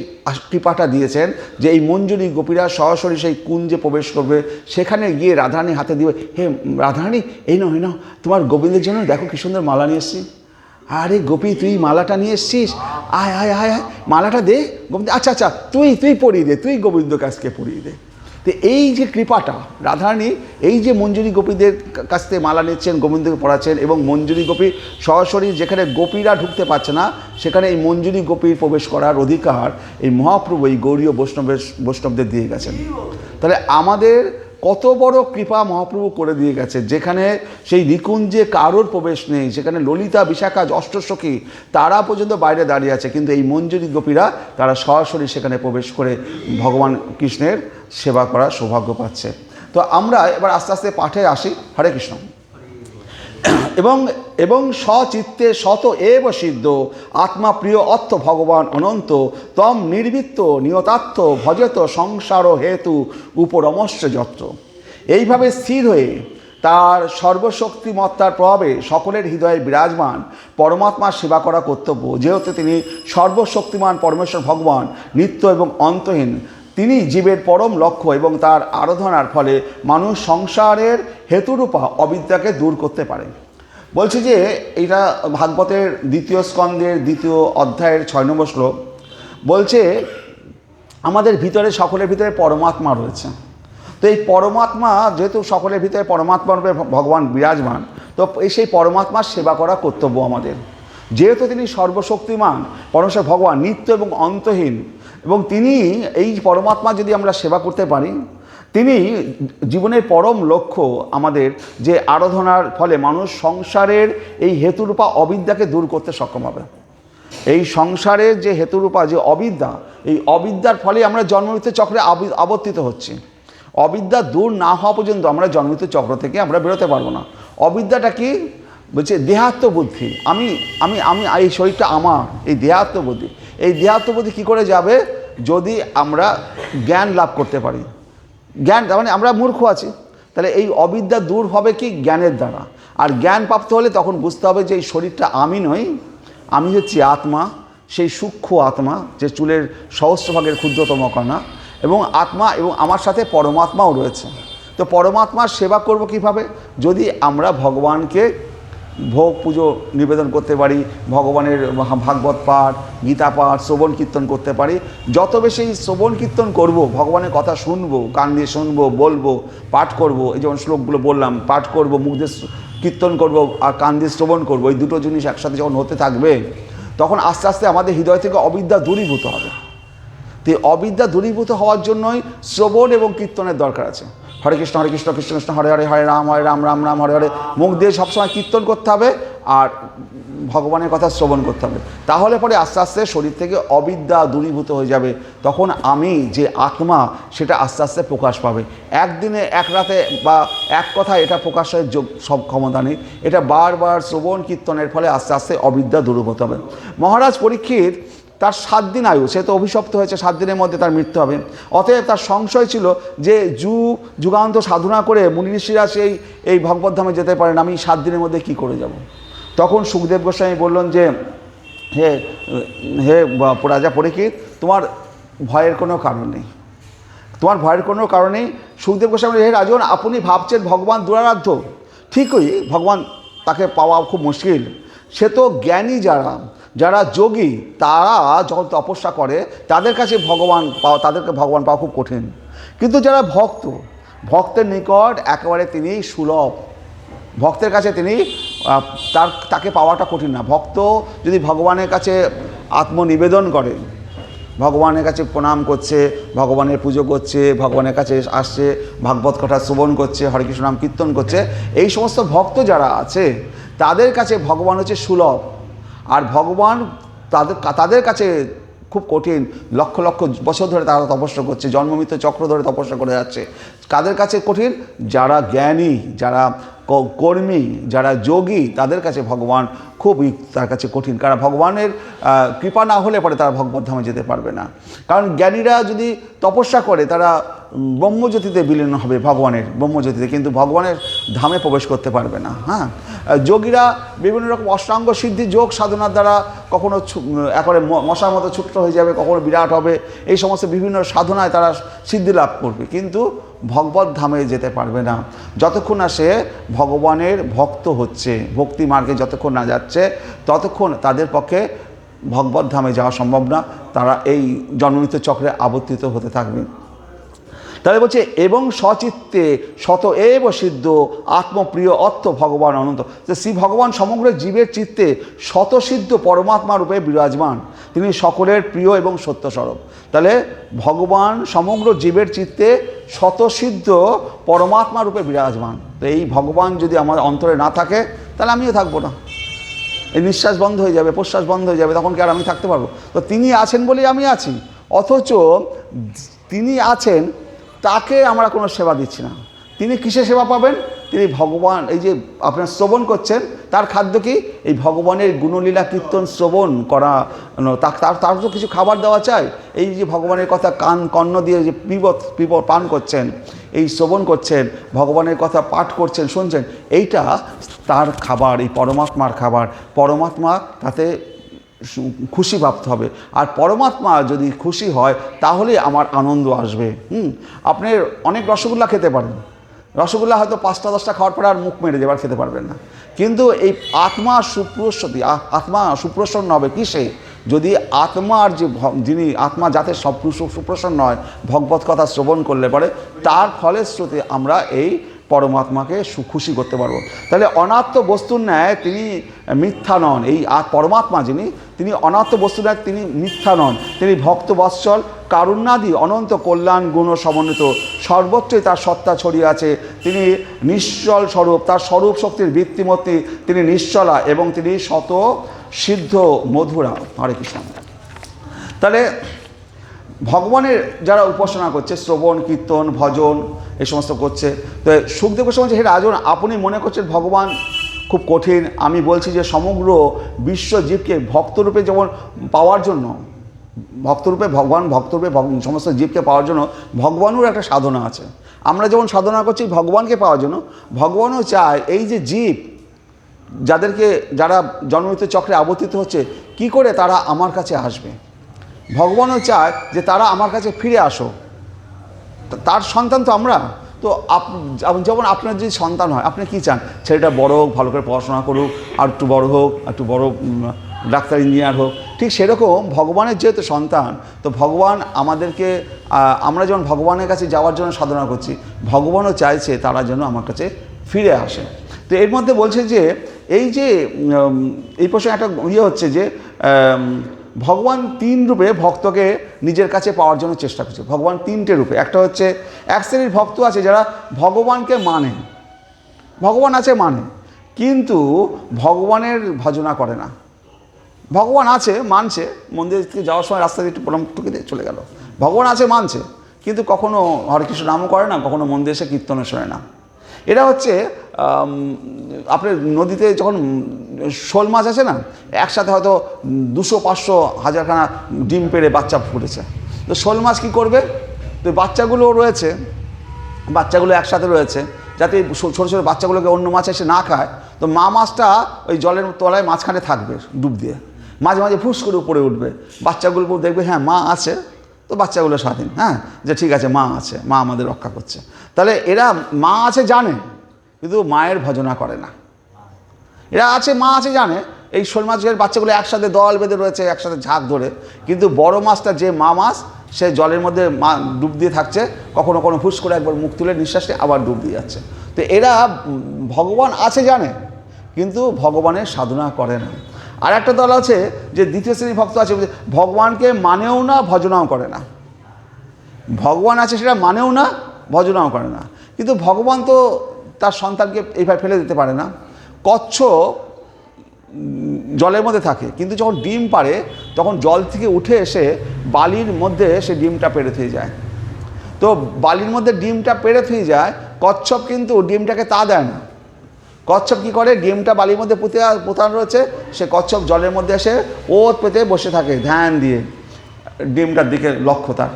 কৃপাটা দিয়েছেন যে এই মঞ্জুরি গোপীরা সরাসরি সেই কুঞ্জে প্রবেশ করবে। সেখানে গিয়ে রাধারানী হাতে দিবে, হে রাধারানী এই নাও তোমার গোবিন্দের জন্য দেখো কী সুন্দর মালা নিয়ে এসছি। আরে গোপী তুই মালাটা নিয়ে এসছিস, আয় আয় আয় আয় মালাটা দে গোবিন্দ, আচ্ছা তুই পরিয়ে দে, তুই গোবিন্দ কাছকে পরিয়ে দে। তো এই যে কৃপাটা রাধারানী এই যে মঞ্জুরি গোপীদের কাছ থেকে মালা নিচ্ছেন, গোবিন্দকে পড়াচ্ছেন, এবং মঞ্জুরি গোপী সরাসরি যেখানে গোপীরা ঢুকতে পারছে না সেখানে এই মঞ্জুরি গোপীর প্রবেশ করার অধিকার এই মহাপ্রভু এই গৌড়ীয় বৈষ্ণবদের দিয়ে গেছেন। তাহলে আমাদের কত বড় কৃপা মহাপ্রভু করে দিয়ে গেছে, যেখানে সেই নিকুঞ্জে কারোর প্রবেশ নেই, সেখানে ললিতা বিশাখা অষ্টসখী তারা পর্যন্ত বাইরে দাঁড়িয়ে আছে, কিন্তু এই মঞ্জুরি গোপীরা তারা সরাসরি সেখানে প্রবেশ করে ভগবান কৃষ্ণের সেবা করার সৌভাগ্য পাচ্ছে। তো আমরা এবার আস্তে আস্তে পাঠে আসি। হরে কৃষ্ণ। এবং সচিত্তে শত এব সিদ্ধ আত্মা প্রিয় অর্থ ভগবান অনন্ত তম নির্বৃত্ত নিয়তার্থ ভজত সংসার হেতু উপরমস্য যত্র। এইভাবে স্থির হয়ে তার সর্বশক্তিমত্তার প্রভাবে সকলের হৃদয়ে বিরাজমান পরমাত্মার সেবা করা কর্তব্য। যেহেতু তিনি সর্বশক্তিমান পরমেশ্বর ভগবান নিত্য এবং অন্তহীন, তিনি জীবের পরম লক্ষ্য এবং তার আরাধনার ফলে মানুষ সংসারের হেতুরূপা অবিদ্যাকে দূর করতে পারে। বলছে যে এটা ভাগবতের 2য় স্কন্ধের 2য় অধ্যায়ের 6 নম্বর শ্লোক। বলছে আমাদের ভিতরে সকলের ভিতরে পরমাত্মা রয়েছে। তো এই পরমাত্মা যেহেতু সকলের ভিতরে পরমাত্মা রূপে ভগবান বিরাজমান, তো সেই পরমাত্মার সেবা করা কর্তব্য আমাদের। যেহেতু তিনি সর্বশক্তিমান পরমেশ্বর ভগবান নিত্য এবং অন্তহীন, এবং তিনি এই পরমাত্মা যদি আমরা সেবা করতে পারি, তিনি জীবনের পরম লক্ষ্য আমাদের যে আরাধনার ফলে মানুষ সংসারের এই হেতুরূপা অবিদ্যাকে দূর করতে সক্ষম হবে। এই সংসারের যে হেতুরূপা যে অবিদ্যা, এই অবিদ্যার ফলে আমরা জন্মমৃত্যু চক্রে আবর্তিত হচ্ছি। অবিদ্যা দূর না হওয়া পর্যন্ত আমরা জন্মমৃত্যু চক্র থেকে আমরা বেরোতে পারবো না। অবিদ্যাটা কি বলছে? দেহাত্ম বুদ্ধি। আমি আমি আমি এই শরীরটা আমার, এই দেহাত্ম বুদ্ধি। এই দেহাত্ম বুদ্ধি কী করে যাবে? যদি আমরা জ্ঞান লাভ করতে পারি। জ্ঞান তার মানে আমরা মূর্খ আছি, তাহলে এই অবিদ্যা দূর হবে কি? জ্ঞানের দ্বারা। আর জ্ঞান প্রাপ্ত হলে তখন বুঝতে হবে যে এই শরীরটা আমি নই, আমি হচ্ছি আত্মা, সেই সূক্ষ্ম আত্মা যে চুলের সহস্রভাগের ক্ষুদ্রতম কণা, এবং আত্মা এবং আমার সাথে পরমাত্মাও রয়েছে। তো পরমাত্মার সেবা করব কিভাবে? যদি আমরা ভগবানকে ভোগ পুজো নিবেদন করতে পারি, ভগবানের ভাগবত পাঠ, গীতা পাঠ, শ্রবণ কীর্তন করতে পারি। যত বেশি শ্রবণ কীর্তন করব, ভগবানের কথা শুনবো, কান দিয়ে শুনবো, বলবো, পাঠ করব, এই যেমন শ্লোকগুলো বললাম, পাঠ করব, মুখ দিয়ে কীর্তন করব আর কান দিয়ে শ্রবণ করবো, এই দুটো জিনিস একসাথে যখন হতে থাকবে, তখন আস্তে আস্তে আমাদের হৃদয় থেকে অবিদ্যা দূরীভূত হবে। তো এই অবিদ্যা দূরীভূত হওয়ার জন্যই শ্রবণ এবং কীর্তনের দরকার আছে। হরে কৃষ্ণ কৃষ্ণ কৃষ্ণ হরে হরে, হরে রাম রাম রাম হরে হরে, মুখ দিয়ে সবসময় কীর্তন করতে হবে আর ভগবানের কথা শ্রবণ করতে হবে। তাহলে পরে আস্তে আস্তে শরীর থেকে অবিদ্যা দূরীভূত হয়ে যাবে। তখন আমি যে আত্মা, সেটা আস্তে আস্তে প্রকাশ পাবে। একদিনে এক রাতে বা এক কথা এটা প্রকাশের সব ক্ষমতা নেই। এটা বারবার শ্রবণ কীর্তনের ফলে আস্তে আস্তে অবিদ্যা দূরীভূত হবে। মহারাজ পরীক্ষিত, তার 7 দিন আয়ু, সে তো অভিশপ্ত হয়েছে, 7 দিনের মধ্যে তার মৃত্যু হবে। অতএব তার সংশয় ছিল যে যুগান্ত সাধনা করে মুনি ঋষিরা এই ভগবত ধামে যেতে পারেন, আমি 7 দিনের মধ্যে কি করে যাব? তখন সুখদেব গোস্বামী বললেন যে হে হে রাজা পরীক্ষিত, তোমার ভয়ের কোনো কারণ নেই, তোমার ভয়ের কোনো কারণ নেই। সুখদেব গোস্বামী, হে রাজন, আপনি ভাবছেন ভগবান দুরারাধ্য, ঠিকই ভগবান তাকে পাওয়া খুব মুশকিল, সে তো জ্ঞানী যারা, যারা যোগী, তারা যখন তপস্যা করে তাদের কাছে তাদেরকে ভগবান পাওয়া খুব কঠিন। কিন্তু যারা ভক্তের নিকট একেবারে তিনি সুলভ, ভক্তের কাছে তিনি তাকে পাওয়াটা কঠিন না। ভক্ত যদি ভগবানের কাছে আত্মনিবেদন করে, ভগবানের কাছে প্রণাম করছে, ভগবানের পুজো করছে, ভগবানের কাছে আসছে, ভাগবত কথা শ্রবণ করছে, হরে কৃষ্ণ নাম কীর্তন করছে, এই সমস্ত ভক্ত যারা আছে তাদের কাছে ভগবান হচ্ছে সুলভ। আর ভগবান তাদের কাছে খুব কঠিন। লক্ষ লক্ষ বছর ধরে তারা তপস্যা করছে, জন্মমৃত্যু চক্র ধরে তপস্যা করে যাচ্ছে। কাদের কাছে কঠিন? যারা জ্ঞানী, যারা কর্মী, যারা যোগী, তাদের কাছে ভগবান খুবই তার কাছে কঠিন। কারণ ভগবানের কৃপা না হলে পরে তারা ভগবত ধামে যেতে পারবে না। কারণ জ্ঞানীরা যদি তপস্যা করে তারা ব্রহ্মজ্যোতিতে বিলীন হবে, ভগবানের ব্রহ্মজ্যোতিতে, কিন্তু ভগবানের ধামে প্রবেশ করতে পারবে না। হ্যাঁ, যোগীরা বিভিন্ন রকম অষ্টাঙ্গ সিদ্ধি যোগ সাধনার দ্বারা কখনো একেবারে মশার মতো ছোট্ট হয়ে যাবে, কখনো বিরাট হবে, এই সমস্ত বিভিন্ন সাধনায় তারা সিদ্ধি লাভ করবে, কিন্তু ভগবত ধামে যেতে পারবে না যতক্ষণ না সে ভগবানের ভক্ত হচ্ছে। ভক্তি মার্গে যতক্ষণ না যাচ্ছে ততক্ষণ তাদের পক্ষে ভগবত ধামে যাওয়া সম্ভব না। তারা এই জন্মমৃত্যু চক্রে আবর্তিত হতে থাকবে। তাহলে বলছে এবং সচিত্তে শত এব সিদ্ধ আত্মপ্রিয় অর্থ ভগবান অনন্ত। যে শ্রী ভগবান সমগ্র জীবের চিত্তে শতসিদ্ধ পরমাত্মা রূপে বিরাজমান, তিনি সকলের প্রিয় এবং সত্যস্বরূপ। তাহলে ভগবান সমগ্র জীবের চিত্তে শতসিদ্ধ পরমাত্মা রূপে বিরাজমান। তো এই ভগবান যদি আমার অন্তরে না থাকে তাহলে আমিও থাকবো না। এই নিঃশ্বাস বন্ধ হয়ে যাবে, প্রশ্বাস বন্ধ হয়ে যাবে, তখন কি আর আমি থাকতে পারবো? তো তিনি আছেন বলেই আমি আছি। অথচ তিনি আছেন, তাকে আমরা কোনো সেবা দিচ্ছি না। তিনি কিসে সেবা পাবেন? তিনি ভগবান, এই যে আপনার শ্রবণ করছেন, তার খাদ্য কি? এই ভগবানের গুণলীলা কীর্তন শ্রবণ করা। তার তো কিছু খাবার দেওয়া চাই। এই যে ভগবানের কথা কর্ণ দিয়ে যে পিবত পান করছেন, এই শ্রবণ করছেন, ভগবানের কথা পাঠ করছেন, শুনছেন, এইটা তার খাবার, এই পরমাত্মার খাবার। পরমাত্মা তাতে খুশি প্রাপ্ত হবে। আর পরমাত্মা যদি খুশি হয় তাহলে আমার আনন্দ আসবে। আপনি অনেক রসগোল্লা খেতে পারেন, রসগোল্লা হয়তো 5টা 10টা খাওয়ার পরে আর মুখ মেরে যাবার খেতে পারবেন না। কিন্তু এই আত্মা সুপ্রসন্ন হবে কিসে? যদি আত্মার যিনি আত্মা যাতে সুপ্রসন্ন হয় ভগবত কথা শ্রবণ করলে পরে, তার ফলশ্রুতি আমরা এই পরমাত্মাকে খুশি করতে পারবো। তাহলে অনাত্ম বস্তুর ন্যায় তিনি মিথ্যা নন। এই পরমাত্মা যিনি, তিনি অনাত্ম বস্তুর ন্যায় তিনি মিথ্যা নন। তিনি ভক্তবৎসল, কারুণ্যাদি অনন্ত কল্যাণ গুণ সমন্বিত, সর্বত্রই তার সত্তা ছড়িয়ে আছে। তিনি নিশ্চল স্বরূপ, তার স্বরূপ শক্তির ভিত্তিমূর্তি, তিনি নিশ্চলা এবং তিনি শত সিদ্ধ মধুরা। হরে কৃষ্ণ। তাহলে ভগবানের যারা উপাসনা করছে, শ্রবণ কীর্তন ভজন এই সমস্ত করছে, তো সুখদেব গোস্বামী বলছে, হে রাজন, আপনি মনে করছেন ভগবান খুব কঠিন। আমি বলছি যে সমগ্র বিশ্বজীবকে ভক্তরূপে যেমন পাওয়ার জন্য, ভক্তরূপে সমস্ত জীবকে পাওয়ার জন্য ভগবানেরও একটা সাধনা আছে। আমরা যেমন সাধনা করছি ভগবানকে পাওয়ার জন্য, ভগবানও চায় এই যে জীব যারা জন্মমৃত্যু চক্রে আবর্তিত হচ্ছে, কি করে তারা আমার কাছে আসবে। ভগবানও চায় যে তারা আমার কাছে ফিরে আসো। তার সন্তান তো আমরা। তো যেমন আপনার যদি সন্তান হয়, আপনি কি চান? ছেলেটা বড় হোক, ভালো করে পড়াশোনা করুক, আর একটু বড় হোক, একটু বড় ডাক্তার ইঞ্জিনিয়ার হোক। ঠিক সেরকম ভগবানের যেহেতু সন্তান, তো ভগবান আমাদেরকে, আমরা যেমন ভগবানের কাছে যাওয়ার জন্য সাধনা করছি, ভগবানও চাইছে তারা যেন আমার কাছে ফিরে আসে। তো এর মধ্যে বলছে যে এই প্রশ্নে একটা হচ্ছে যে ভগবান 3 রূপে ভক্তকে নিজের কাছে পাওয়ার জন্য চেষ্টা করছে। ভগবান 3টে রূপে। একটা হচ্ছে এক শ্রেণীর ভক্ত আছে যারা ভগবানকে মানে, ভগবান আছে মানে, কিন্তু ভগবানের ভজনা করে না। ভগবান আছে মানছে, মন্দির থেকে যাওয়ার সময় রাস্তা দিয়ে একটু প্রণাম টুকে দিয়ে চলে গেল, ভগবান আছে মানছে, কিন্তু কখনো হরে কৃষ্ণ নামও করে না, কখনো মন্দিরে এসে কীর্তনে শোনে না। এরা হচ্ছে আপনার নদীতে যখন শোল মাছ আছে না, একসাথে হয়তো 200, 500, 1000খানা ডিম পেড়ে বাচ্চা ফুটেছে। তো শোল মাছ কী করবে? তো বাচ্চাগুলো রয়েছে, বাচ্চাগুলো একসাথে রয়েছে, যাতে ছোটো ছোটো বাচ্চাগুলোকে অন্য মাছ এসে না খায়। তো মা মাছটা ওই জলের তলায় মাঝখানে থাকবে ডুব দিয়ে, মাঝে মাঝে ফুস করে উপরে উঠবে। বাচ্চাগুলো দেখবে হ্যাঁ মা আছে, তো বাচ্চাগুলো স্বাধীন, হ্যাঁ যে ঠিক আছে মা আছে, মা আমাদের রক্ষা করছে। তাহলে এরা মা আছে জানে, কিন্তু মায়ের ভজনা করে না। এরা আছে মা আছে জানে, এই শোল মাছের বাচ্চাগুলো একসাথে দল বেঁধে রয়েছে, একসাথে ঝাঁক ধরে, কিন্তু বড় মাছটা যে মা মাছ সে জলের মধ্যে ডুব দিয়ে থাকছে, কখনো কখনো ফুস করে একবার মুখ তুলে নিঃশ্বাস নিয়ে আবার ডুব দিয়ে যাচ্ছে। তো এরা ভগবান আছে জানে, কিন্তু ভগবানের সাধনা করে না। আর একটা দল আছে যে দ্বিতীয় শ্রেণীর ভক্ত আছে, ভগবানকে মানেও না ভজনাও করে না। ভগবান আছে সেটা মানেও না ভজনাও করে না, কিন্তু ভগবান তো তার সন্তানকে এইভাবে ফেলে দিতে পারে না। কচ্ছপ জলের মধ্যে থাকে, কিন্তু যখন ডিম পাড়ে তখন জল থেকে উঠে এসে বালির মধ্যে সে ডিমটা পেড়ে থুয়ে যায়। তো বালির মধ্যে ডিমটা পেড়ে থুয়ে যায়, কচ্ছপ কিন্তু ডিমটাকে তা দেয় না। কচ্ছপ কী করে, ডিমটা বালির মধ্যে পোতানো রয়েছে, সে কচ্ছপ জলের মধ্যে এসে ওত পেতে বসে থাকে ধ্যান দিয়ে, ডিমটার দিকে লক্ষ্য তার,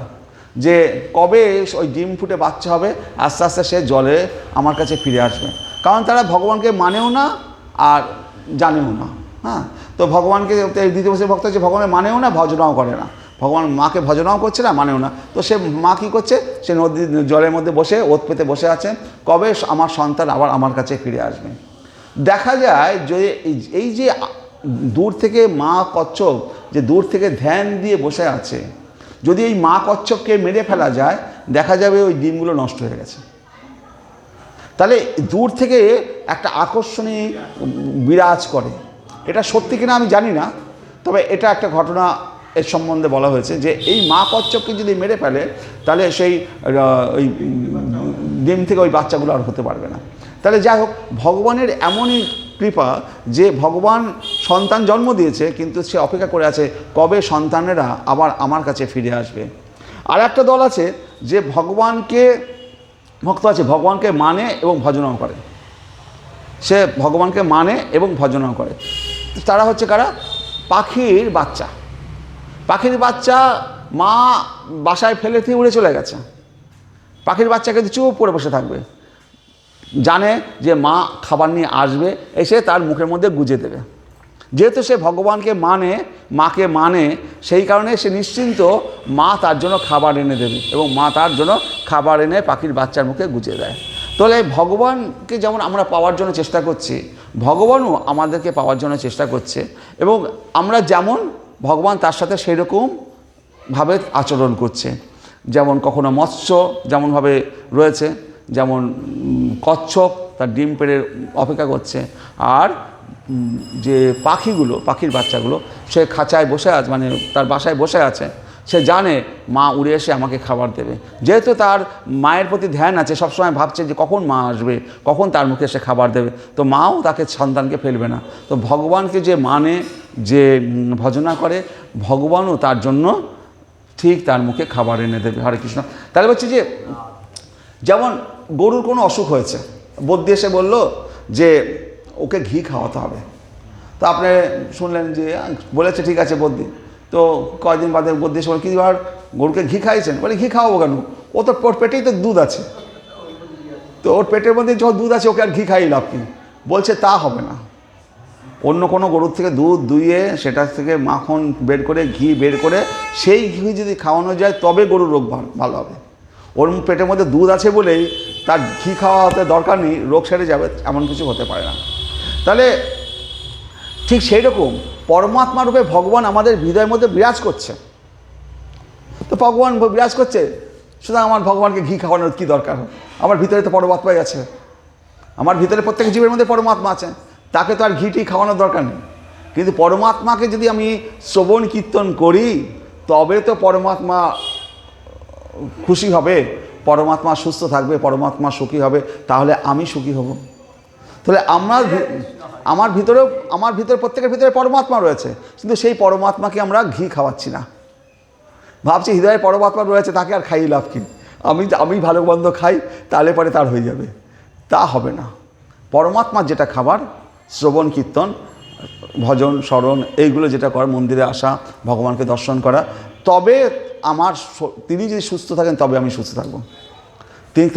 যে কবে ওই ডিম ফুটে বাচ্চা হবে, আস্তে আস্তে সে জলে আমার কাছে ফিরে আসবে। কারণ তারা ভগবানকে মানেও না আর জানেও না। হ্যাঁ, তো ভগবানকে দ্বিতীয় শ্রেণীর ভক্ত হচ্ছে ভগবানের মানেও না ভজনাও করে না, ভগবান মাকে ভজনাও করছে না মানেও না। তো সে মা কী করছে, সে নদী জলের মধ্যে বসে ওত পেতে বসে আছে, কবে আমার সন্তান আবার আমার কাছে ফিরে আসবে। দেখা যায় যে এই যে দূর থেকে মা কচ্ছপ যে দূর থেকে ধ্যান দিয়ে বসে আছে, যদি এই মা কচ্ছপকে মেরে ফেলা যায়, দেখা যাবে ওই ডিমগুলো নষ্ট হয়ে গেছে। তাহলে দূর থেকে একটা আকর্ষণী বিরাজ করে। এটা সত্যি কিনা আমি জানি না, তবে এটা একটা ঘটনা এর সম্বন্ধে বলা হয়েছে যে এই মা কচ্ছপকে যদি মেরে ফেলে, তাহলে সেই ওই ডিম থেকে ওই বাচ্চাগুলো আর হতে পারবে না। তাহলে যাই হোক, ভগবানের এমনই কৃপা যে ভগবান সন্তান জন্ম দিয়েছে, কিন্তু সে অপেক্ষা করে আছে কবে সন্তানেরা আবার আমার কাছে ফিরে আসবে। আর একটা দল আছে যে ভগবানকে ভক্ত আছে, ভগবানকে মানে এবং ভজনাও করে, সে ভগবানকে মানে এবং ভজনাও করে। তারা হচ্ছে কারা, পাখির বাচ্চা। পাখির বাচ্চা মা বাসায় ফেলে দিয়ে উড়ে চলে গেছে, পাখির বাচ্চা কিন্তু চুপ করে বসে থাকবে, জানে যে মা খাবার নিয়ে আসবে, এসে তার মুখের মধ্যে গুজে দেবে। যেহেতু সে ভগবানকে মানে, মাকে মানে, সেই কারণে সে নিশ্চিন্ত মা তার জন্য খাবার এনে দেবে এবং মা তার জন্য খাবার এনে পাখির বাচ্চার মুখে গুজে দেয়। তাহলে ভগবানকে যেমন আমরা পাওয়ার জন্য চেষ্টা করছি, ভগবানও আমাদেরকে পাওয়ার জন্য চেষ্টা করছে, এবং আমরা যেমন ভগবান তার সাথে সেই রকমভাবে আচরণ করছে। যেমন কখনো মৎস্য যেমনভাবে রয়েছে, যেমন কচ্ছপ তার ডিম পেড়ে অপেক্ষা করছে, আর যে পাখিগুলো, পাখির বাচ্চাগুলো সে খাঁচায় বসে আছে, মানে তার বাসায় বসে আছে, সে জানে মা উড়ে এসে আমাকে খাবার দেবে। যেহেতু তার মায়ের প্রতি ধ্যান আছে, সবসময় ভাবছে যে কখন মা আসবে, কখন তার মুখে সে খাবার দেবে, তো মাও তাকে সন্তানকে ফেলবে না। তো ভগবানকে যে মানে, যে ভজনা করে, ভগবানও তার জন্য ঠিক তার মুখে খাবার এনে দেবে। হরে কৃষ্ণ। তাহলে বলছি যে যেমন গরুর কোনো অসুখ হয়েছে, বদ্যি এসে বলল যে ওকে ঘি খাওয়াতে হবে। তো আপনি শুনলেন যে বলেছে ঠিক আছে বদ্যি, তো কয়েকদিন বাদে বদ্যি এসে বল, কি আর গরুকে ঘি খাইয়েছেন? বলে ঘি খাওয়াবো কেন, ও তো ওর পেটেই তো দুধ আছে, তো ওর পেটের মধ্যে যখন দুধ আছে ওকে আর ঘি খাইয়ে লাভ কি? বলছে তা হবে না, অন্য কোনো গরুর থেকে দুধ দুইয়ে সেটা থেকে মাখন বের করে ঘি বের করে সেই ঘি যদি খাওয়ানো যায় তবে গরুর রোগ ভালো হবে। ওর পেটের মধ্যে দুধ আছে বলেই তার ঘি খাওয়াতে দরকার নেই, রোগ সেরে যাবে, এমন কিছু হতে পারে না। তাহলে ঠিক সেই রকম পরমাত্মা রূপে ভগবান আমাদের হৃদয়ের মধ্যে বিরাজ করছে। তো ভগবান বিরাজ করছে, সুতরাং আমার ভগবানকে ঘি খাওয়ানোর কী দরকার? আমার ভিতরে তো পরমাত্মাই আছে, আমার ভিতরে প্রত্যেক জীবের মধ্যে পরমাত্মা আছে, তাকে তো আর ঘিটি খাওয়ানোর দরকার নেই। কিন্তু পরমাত্মাকে যদি আমি শ্রবণ কীর্তন করি, তবে তো পরমাত্মা খুশি হবে, পরমাত্মা সুস্থ থাকবে, পরমাত্মা সুখী হবে, তাহলে আমি সুখী হব। তাহলে আমার ভিতরে প্রত্যেকের ভিতরে পরমাত্মা রয়েছে, কিন্তু সেই পরমাত্মাকে আমরা ঘি খাওয়াচ্ছি না। ভাবছি হৃদয়ে পরমাত্মা রয়েছে, তাকে আর খাইয়ে লাভ কি, আমি ভালো মন্দ খাই, তাহলে পরে তার হয়ে যাবে, তা হবে না। পরমাত্মার যেটা খাবার, শ্রবণ কীর্তন, ভজন স্মরণ, এইগুলো যেটা করা, মন্দিরে আসা, ভগবানকে দর্শন করা, তবে তিনি যদি সুস্থ থাকেন তবে আমি সুস্থ থাকবো।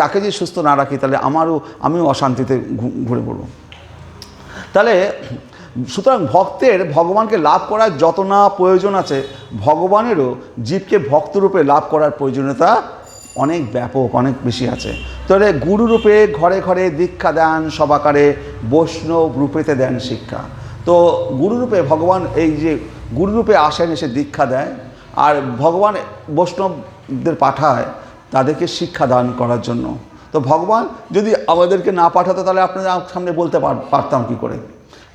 তাকে যদি সুস্থ না রাখি, তাহলে আমিও অশান্তিতে ঘুরে পড়ব। তাহলে সুতরাং ভক্তের ভগবানকে লাভ করার যত না প্রয়োজন আছে, ভগবানেরও জীবকে ভক্তরূপে লাভ করার প্রয়োজনীয়তা অনেক ব্যাপক, অনেক বেশি আছে। তাহলে গুরুরূপে ঘরে ঘরে দীক্ষা দেন সবাকারে, বৈষ্ণব রূপেতে দেন শিক্ষা। তো তো গুরুরূপে ভগবান এই যে গুরুরূপে আসেন, এসে দীক্ষা দেয়, আর ভগবান বৈষ্ণবদের পাঠায় তাদেরকে শিক্ষা দান করার জন্য। তো ভগবান যদি আমাদেরকে না পাঠাতো তাহলে আপনাদের সামনে বলতে পারতাম কী করে?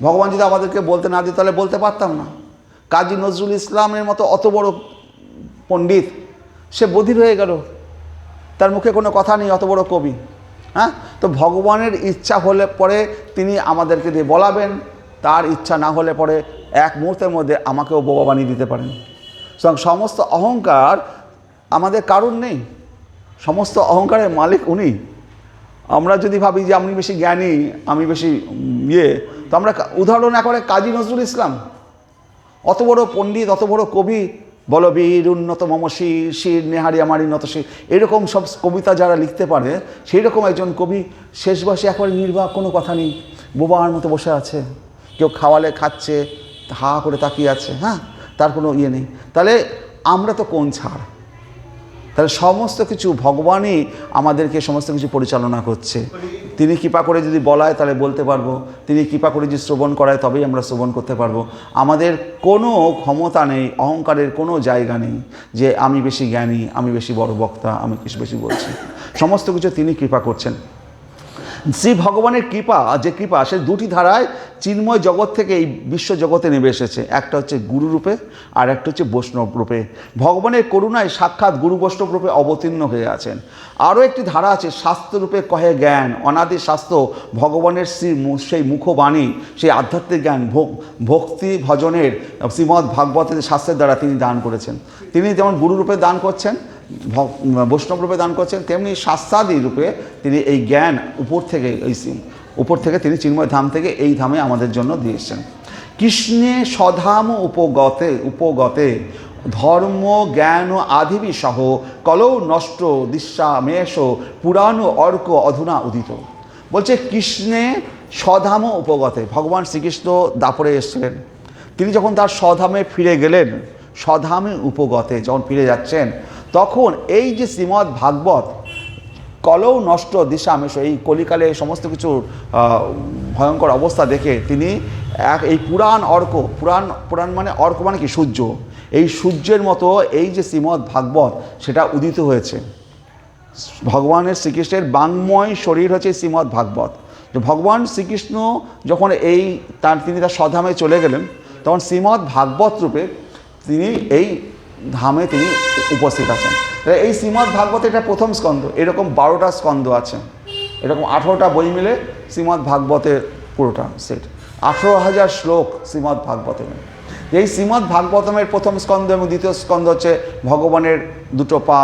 ভগবান যদি আমাদেরকে বলতে না দিত তাহলে বলতে পারতাম না। কাজী নজরুল ইসলামের মতো অত বড় পণ্ডিত, সে বধির হয়ে গেল, তার মুখে কোনো কথা নেই, অত বড় কবি। হ্যাঁ, তো ভগবানের ইচ্ছা হলে পরে তিনি আমাদেরকে দিয়ে বলাবেন, তার ইচ্ছা না হলে পরে এক মুহূর্তের মধ্যে আমাকেও বোবা বানিয়ে দিতে পারেন। সুতরাং সমস্ত অহংকার আমাদের কারণ নেই, সমস্ত অহংকারের মালিক উনি। আমরা যদি ভাবি যে আমি বেশি জ্ঞানী, আমি বেশি তো আমরা উদাহরণ একবারে কাজী নজরুল ইসলাম, অত বড় পণ্ডিত, অত বড় কবি, বলবীর উন্নত মম শির, শির নেহারি আমারই নত শির, এরকম সব কবিতা যারা লিখতে পারে, সেই রকম একজন কবি শেষ বয়সে একেবারে নির্বাক, কোনো কথা নেই, বোবার মতো বসে আছে। কেউ খাওয়ালে খাচ্ছে, হা করে তাকিয়ে আছে, হ্যাঁ, তার কোনো নেই। তাহলে আমরা তো কোন ছাড়? তাহলে সমস্ত কিছু ভগবানই আমাদেরকে সমস্ত কিছু পরিচালনা করছে। তিনি কৃপা করে যদি বলায় তাহলে বলতে পারবো, তিনি কৃপা করে যদি শ্রবণ করায় তবেই আমরা শ্রবণ করতে পারবো। আমাদের কোনো ক্ষমতা নেই, অহংকারের কোনো জায়গা নেই যে আমি বেশি জ্ঞানী, আমি বেশি বড় বক্তা, আমি কিছু বেশি বলছি। সমস্ত কিছু তিনি কৃপা করছেন। শ্রী ভগবানের কৃপা, যে কৃপা, সে দুটি ধারায় চিন্ময় জগৎ থেকে এই বিশ্ব জগতে নেমে এসেছে। একটা হচ্ছে গুরু রূপে, আর একটা হচ্ছে বৈষ্ণব রূপে। ভগবানের করুণায় সাক্ষাৎ গুরু বৈষ্ণব রূপে অবতীর্ণ হয়ে আছেন। আরও একটি ধারা আছে, শাস্ত্ররূপে কহে জ্ঞান, অনাদি শাস্ত্র ভগবানের সেই মুখবাণী, সেই আধ্যাত্মিক জ্ঞান ভক্তি ভজনের শ্রীমদ্ ভাগবতের শাস্ত্রের দ্বারা তিনি দান করেছেন। তিনি যেমন গুরুরূপে দান করছেন, বৈষ্ণব রূপে দান করছেন, তেমনি শাস্ত্রাদি রূপে তিনি এই জ্ঞান উপর থেকে তিনি চিন্ময় ধাম থেকে এই ধামে আমাদের জন্য দিয়েছেন। কৃষ্ণে স্বধাম উপগতে ধর্ম জ্ঞান আধিবি সহ কলৌ নষ্ট দিশামেশ পুরাণ অর্ক অধুনা উদিত। বলছে কৃষ্ণে স্বধাম উপগতে, ভগবান শ্রীকৃষ্ণ দাপরে এসেছিলেন, তিনি যখন তার স্বধামে ফিরে গেলেন, স্বধামে উপগতে যখন ফিরে যাচ্ছেন, তখন এই যে শ্রীমদ্ ভাগবত কলৌ নষ্ট দিশামেশ, এই কলিকালে সমস্ত কিছুর ভয়ঙ্কর অবস্থা দেখে তিনি এই পুরাণ অর্ক, পুরাণ মানে অর্ক মানে কি? সূর্য। এই সূর্যের মতো এই যে শ্রীমদ্ ভাগবত, সেটা উদিত হয়েছে। ভগবানের শ্রীকৃষ্ণের বাঙ্ময় শরীর হচ্ছে শ্রীমদ্ ভাগবত। যে ভগবান শ্রীকৃষ্ণ যখন তিনি তার স্বধামে চলে গেলেন, তখন শ্রীমদ্ ভাগবত রূপে তিনি এই ধামে তিনি উপস্থিত আছেন। এই শ্রীমদ্ ভাগবত এটা প্রথম স্কন্ধ, এরকম 12টা স্কন্ধ আছে, এরকম 18টা বই মিলে শ্রীমদ্ ভাগবতের পুরোটা সেট, 18,000 শ্লোক শ্রীমদ্ ভাগবতের। এই শ্রীমদ্ ভাগবতমের প্রথম স্কন্ধ এবং দ্বিতীয় স্কন্ধ হচ্ছে ভগবানের দুটো পা,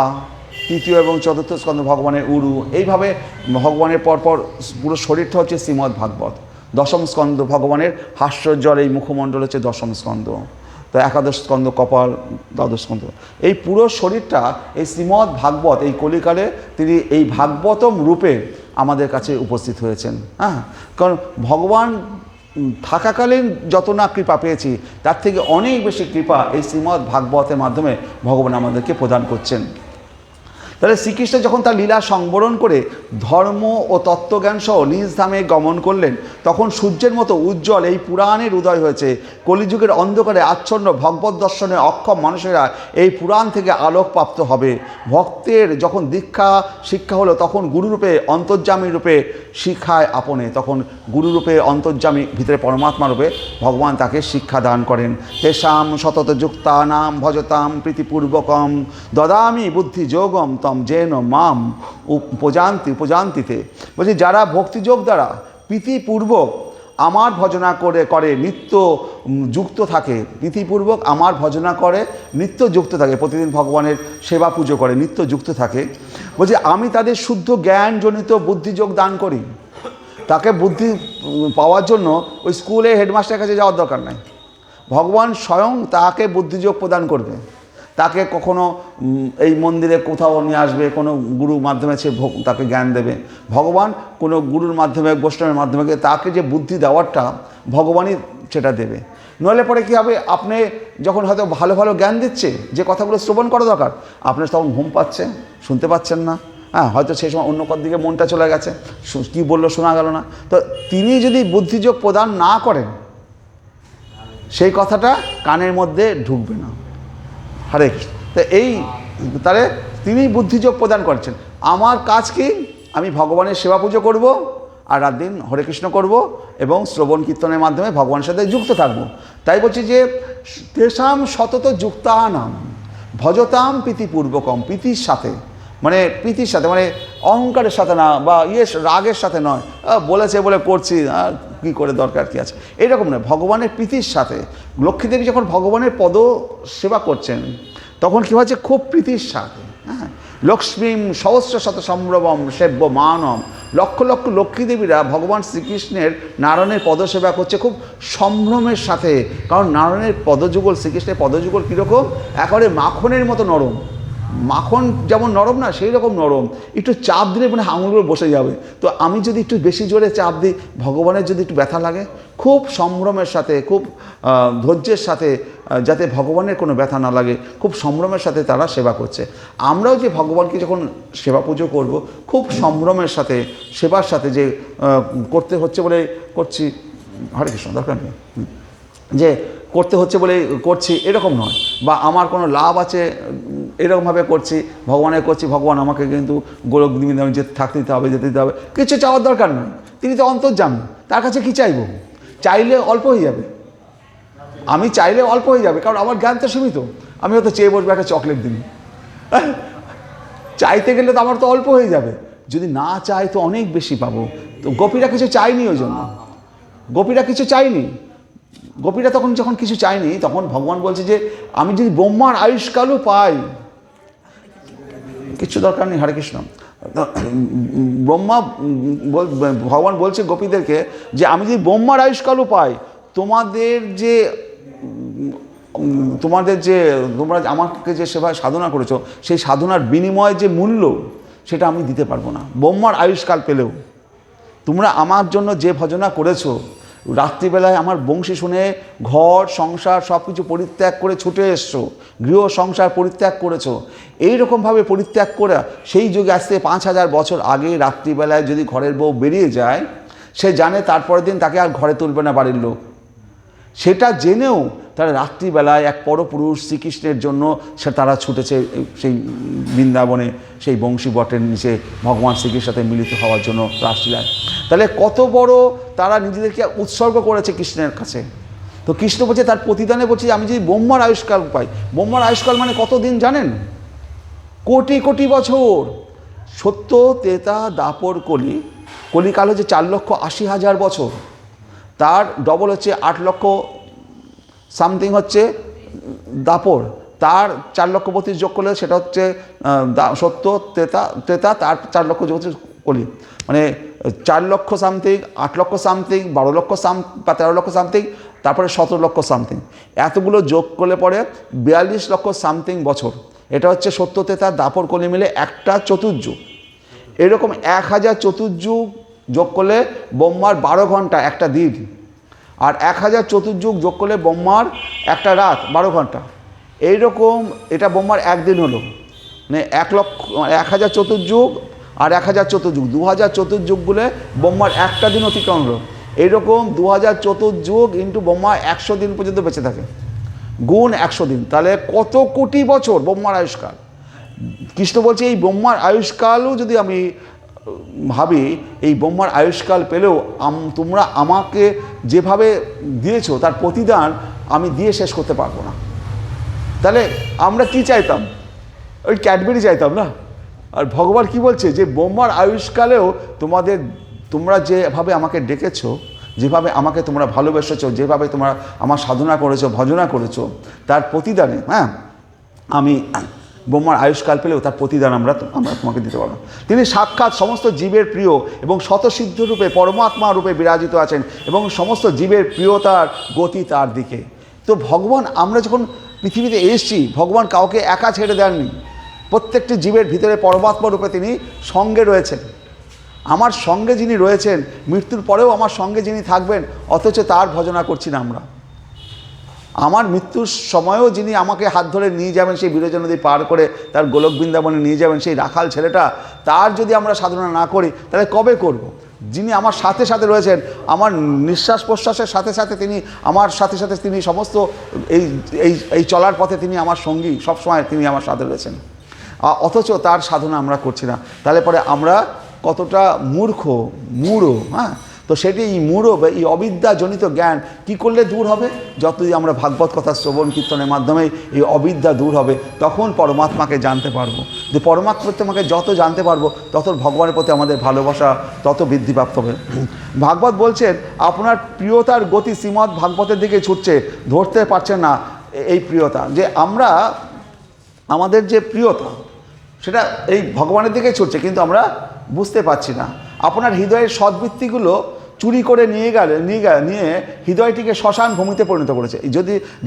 তৃতীয় এবং চতুর্থ স্কন্ধ ভগবানের উরু, এইভাবে ভগবানের পরপর পুরো শরীরটা হচ্ছে শ্রীমদ্ ভাগবত। দশম স্কন্ধ ভগবানের হাস্যজ্জ্বল এই মুখমণ্ডল হচ্ছে দশম স্কন্ধ। তো একাদশ স্কন্ধ কপাল, দ্বাদশ স্কন্ধ, এই পুরো শরীরটা এই শ্রীমদ্ ভাগবত, এই কলিকালে তিনি এই ভাগবতম রূপে আমাদের কাছে উপস্থিত হয়েছেন। হ্যাঁ, কারণ ভগবান থাকাকালীন যত না কৃপা পেয়েছি, তার থেকে অনেক বেশি কৃপা এই শ্রীমদ্ ভাগবতের মাধ্যমে ভগবান আমাদেরকে প্রদান করছেন। তাহলে শ্রীকৃষ্ণ যখন তার লীলা সংবরণ করে ধর্ম ও তত্ত্বজ্ঞান সহ নিজ ধামে গমন করলেন, তখন সূর্যের মতো উজ্জ্বল এই পুরাণের উদয় হয়েছে। কলিযুগের অন্ধকারে আচ্ছন্ন ভগবত দর্শনে অক্ষম মানুষেরা এই পুরাণ থেকে আলোক প্রাপ্ত হবে। ভক্তের যখন শিক্ষা হলো, তখন গুরুরূপে অন্তর্যামী রূপে শিক্ষায় আপনে, তখন গুরুরূপে অন্তর্যামী ভিতরে পরমাত্মা রূপে ভগবান তাকে শিক্ষা দান করেন। তেষাম সতত যুক্তানাম ভজতাম প্রীতিপূর্বকম দদামি বুদ্ধি যোগম তম যেন মাম উপজান্তিতে। বলছি, যারা ভক্তিযোগ দ্বারা প্রীতিপূর্বক আমার ভজনা করে নিত্য যুক্ত থাকে, প্রীতিপূর্বক আমার ভজনা করে নিত্য যুক্ত থাকে, প্রতিদিন ভগবানের সেবা পুজো করে নিত্য যুক্ত থাকে, বলছি আমি তাদের শুদ্ধ জ্ঞানজনিত বুদ্ধিযোগ দান করি। তাকে বুদ্ধি পাওয়ার জন্য ওই স্কুলে হেডমাস্টারের কাছে যাওয়ার দরকার নাই, ভগবান স্বয়ং তাকে বুদ্ধিযোগ প্রদান করবে। তাকে কখনো এই মন্দিরে কোথাও নিয়ে আসবে, কোনো গুরুর মাধ্যমে সে তাকে জ্ঞান দেবে। ভগবান কোনো গুরুর মাধ্যমে, বৈষ্ণবের মাধ্যমে তাকে যে বুদ্ধি দেওয়ারটা ভগবানই সেটা দেবে। নইলে পরে কী হবে, আপনি যখন হয়তো ভালো ভালো জ্ঞান দিচ্ছে, যে কথাগুলো শ্রবণ করা দরকার, আপনার তখন ঘুম পাচ্ছে, শুনতে পাচ্ছেন না। হ্যাঁ, হয়তো সেই সময় অন্য দিকে মনটা চলে গেছে, কী বললো শোনা গেল না। তো তিনি যদি বুদ্ধিযোগ প্রদান না করেন, সেই কথাটা কানের মধ্যে ঢুকবে না। হরে কৃষ্ণ। তো এই তাহলে তিনি বুদ্ধিযোগ প্রদান করছেন। আমার কাজ কি? আমি ভগবানের সেবা পুজো করব, আর রাত দিন হরে কৃষ্ণ করব এবং শ্রবণ কীর্তনের মাধ্যমে ভগবানের সাথে যুক্ত থাকব। তাই বলছি যে তেষাম সতত যুক্তানাম ভজতাম প্রীতিপূর্বকম, প্রীতির সাথে, মানে প্রীতির সাথে, মানে অহংকারের সাথে না, বা রাগের সাথে নয়, বলেছে বলে করছি, কী করে দরকার কী আছে, এরকম নয়, ভগবানের প্রীতির সাথে। লক্ষ্মীদেবী যখন ভগবানের পদ সেবা করছেন তখন কী হচ্ছে, খুব প্রীতির সাথে। হ্যাঁ, লক্ষ্মীম সহস্র শত সম্ভ্রমম সেব্য মানম, লক্ষ লক্ষ লক্ষ্মীদেবীরা ভগবান শ্রীকৃষ্ণের নারায়ণের পদসেবা করছে খুব সম্ভ্রমের সাথে। কারণ নারায়ণের পদযুগল, শ্রীকৃষ্ণের পদযুগল কীরকম, একেবারে মাখনের মতো নরম। মাখন যেমন নরম না, সেই রকম নরম, একটু চাপ দিলে মানে আঙুলগুলো বসে যাবে। তো আমি যদি একটু বেশি জোরে চাপ দিই, ভগবানের যদি একটু ব্যথা লাগে, খুব সম্ভ্রমের সাথে, খুব ধৈর্যের সাথে, যাতে ভগবানের কোনো ব্যথা না লাগে, খুব সম্ভ্রমের সাথে তারা সেবা করছে। আমরাও যে ভগবানকে যখন সেবা পুজো করব, খুব সম্ভ্রমের সাথে, সেবার সাথে, যে করতে হচ্ছে বলে করছি, হরে কৃষ্ণ, দরকার নেই যে করতে হচ্ছে বলে করছি এরকম নয়, বা আমার কোনো লাভ আছে এরকমভাবে করছি, ভগবানের করছি, ভগবান আমাকে কিন্তু গোলক বৃন্দাবনে যেতে থাকতে দিতে হবে, যেতে দিতে হবে, কিছু চাওয়ার দরকার নয়। তিনি তো অন্তর্যামী, তার কাছে কী চাইব? চাইলে অল্প হয়ে যাবে, আমি চাইলে অল্প হয়ে যাবে, কারণ আমার জ্ঞান তো সীমিত। আমি হয়তো চেয়ে বসবো একটা চকলেট দিন, চাইতে গেলে তো আমার তো অল্প হয়ে যাবে, যদি না চাই তো অনেক বেশি পাবো। তো গোপীরা কিছু চাইনি, ওই জন্য গোপীরা কিছু চাইনি। গোপীরা তখন যখন কিছু চায়নি, তখন ভগবান বলছে যে আমি যদি ব্রহ্মার আয়ুষ্কালও পাই, কিছু দরকার নেই, হরে কৃষ্ণ। ব্রহ্মা ভগবান বলছে গোপীদেরকে যে আমি যদি ব্রহ্মার আয়ুষ্কালও পাই, তোমাদের যে তোমরা আমাকে যে সেবা সাধনা করেছো, সেই সাধনার বিনিময়ে যে মূল্য, সেটা আমি দিতে পারবো না। ব্রহ্মার আয়ুষ্কাল পেলেও তোমরা আমার জন্য যে ভজনা করেছো, রাত্রিবেলায় আমার বংশী শুনে ঘর সংসার সব কিছু পরিত্যাগ করে ছুটে এসছো, গৃহ সংসার পরিত্যাগ করেছো, এইরকমভাবে পরিত্যাগ করে সেই যুগে আসতে 5000 বছর আগে রাত্রিবেলায় যদি ঘরের বউ বেরিয়ে যায়, সে জানে তারপরের দিন তাকে আর ঘরে তুলবে না বাড়ির লোক। সেটা জেনেও তারা রাত্রিবেলায় এক পরপুরুষ শ্রীকৃষ্ণের জন্য তারা ছুটেছে সেই বৃন্দাবনে, সেই বংশী বটের নিচে ভগবান শ্রীকৃষ্ণের সাথে মিলিত হওয়ার জন্য রাসলীলায়। তাহলে কত বড় তারা নিজেদেরকে উৎসর্গ করেছে কৃষ্ণের কাছে। তো কৃষ্ণ বলছে তার প্রতিদানে বলছে আমি যদি ব্রহ্মার আয়ুষ্কাল পাই। ব্রহ্মার আয়ুষ্কাল মানে কতদিন জানেন? কোটি কোটি বছর। সত্য, ত্রেতা, দ্বাপর, কলি। কলিকাল হচ্ছে 4,80,000 বছর, তার ডবল হচ্ছে 8 লক্ষ সামথিং হচ্ছে দাপর, তার 4,32,000 যোগ করলে সেটা হচ্ছে সত্য, ত্রেতা, তার 4 লক্ষ যোগ হচ্ছে কলি, মানে 4 লক্ষ সামথিং, 8 লক্ষ সামথিং, 12 লক্ষ বা 13 লক্ষ সামথিং, তারপরে 17 লক্ষ সামথিং, এতগুলো যোগ করলে পরে 42 লক্ষ সামথিং বছর। এটা হচ্ছে সত্য, ত্রেতা, দাপর, কলি মিলে একটা চতুর্যুগ। এরকম 1000 চতুর্যুগ যোগ করলে ব্রহ্মার 12 ঘন্টা একটা দিন, আর 1000 চতুর্যুগ যোগ করলে ব্রহ্মার একটা রাত 12 ঘন্টা। এইরকম এটা ব্রহ্মার একদিন হলো, মানে 1000 চতুর্যুগ আর 1000 চতুর্যুগ, 2000 চতুর্যুগ বলে ব্রহ্মার একটা দিন অতিক্রম হলো। এইরকম 2000 চতুর্যুগ ইন্টু ব্রহ্মা 100 দিন পর্যন্ত বেঁচে থাকে, গুণ 100 দিন, তাহলে কত কোটি বছর ব্রহ্মার আয়ুষ্কাল। কৃষ্ণ বলছে এই ব্রহ্মার আয়ুষ্কালও যদি আমি ভাবি, এই ব্রহ্মার আয়ুষ্কাল পেলেও তোমরা আমাকে যেভাবে দিয়েছো তার প্রতিদান আমি দিয়ে শেষ করতে পারবো না। তাহলে আমরা কি চাইতাম? ওই ক্যাডবেরি চাইতাম না। আর ভগবান কি বলছে যে ব্রহ্মার আয়ুষ্কালেও তোমরা যেভাবে আমাকে ডেকেছো, যেভাবে আমাকে তোমরা ভালোবেসেছো, যেভাবে তোমরা আমার সাধনা করেছো, ভজনা করেছো, তার প্রতিদানে আমি ব্রহ্মার আয়ুষ্কাল পেলেও তার প্রতিদান আমরা তোমাকে দিতে পারবো। তিনি সাক্ষাৎ সমস্ত জীবের প্রিয় এবং শতসিদ্ধ রূপে পরমাত্মা রূপে বিরাজিত আছেন এবং সমস্ত জীবের প্রিয়তার গতি তার দিকে। তো ভগবান, আমরা যখন পৃথিবীতে এসেছি, ভগবান কাউকে একা ছেড়ে দেননি, প্রত্যেকটি জীবের ভিতরে পরমাত্মা রূপে তিনি সঙ্গে রয়েছেন। আমার সঙ্গে যিনি রয়েছেন, মৃত্যুর পরেও আমার সঙ্গে যিনি থাকবেন, অথচ তার ভজনা করছি না আমরা। আমার মৃত্যুর সময়ও যিনি আমাকে হাত ধরে নিয়ে যাবেন সেই বিরজা নদী পার করে তার গোলক বৃন্দাবনে নিয়ে যাবেন, সেই রাখাল ছেলেটা, তার যদি আমরা সাধনা না করি তাহলে কবে করব? যিনি আমার সাথে সাথে রয়েছেন, আমার নিঃশ্বাস প্রশ্বাসের সাথে সাথে তিনি আমার সাথে সাথে, তিনি সমস্ত এই এই এই চলার পথে তিনি আমার সঙ্গী, সবসময় তিনি আমার সাথে রয়েছেন। অথচ তার সাধনা আমরা করছি না। তাহলে পরে আমরা কতটা মূঢ়, হ্যাঁ। তো সেটি এই মূঢ় বা এই অবিদ্যাজনিত জ্ঞান কি করলে দূর হবে? যতই আমরা ভাগবত কথা শ্রবণ কীর্তনের মাধ্যমে এই অবিদ্যা দূর হবে, তখন পরমাত্মাকে জানতে পারবো। যে পরমাত্মাকে যত জানতে পারবো, তত ভগবানের প্রতি আমাদের ভালোবাসা তত বৃদ্ধিপ্রাপ্ত হবে। ভাগবত বলছেন, আপনার প্রিয়তার গতি শ্রীমদ্ ভাগবতের দিকে ছুটছে, ধরতে পারছেন না এই প্রিয়তা। যে আমরা আমাদের যে প্রিয়তা সেটা এই ভগবানের দিকে ছুটছে, কিন্তু আমরা বুঝতে পারছি না। আপনার হৃদয়ের সদ্বৃত্তিগুলো চুরি করে নিয়ে হৃদয়টিকে শ্মশান ভূমিতে পরিণত করেছে।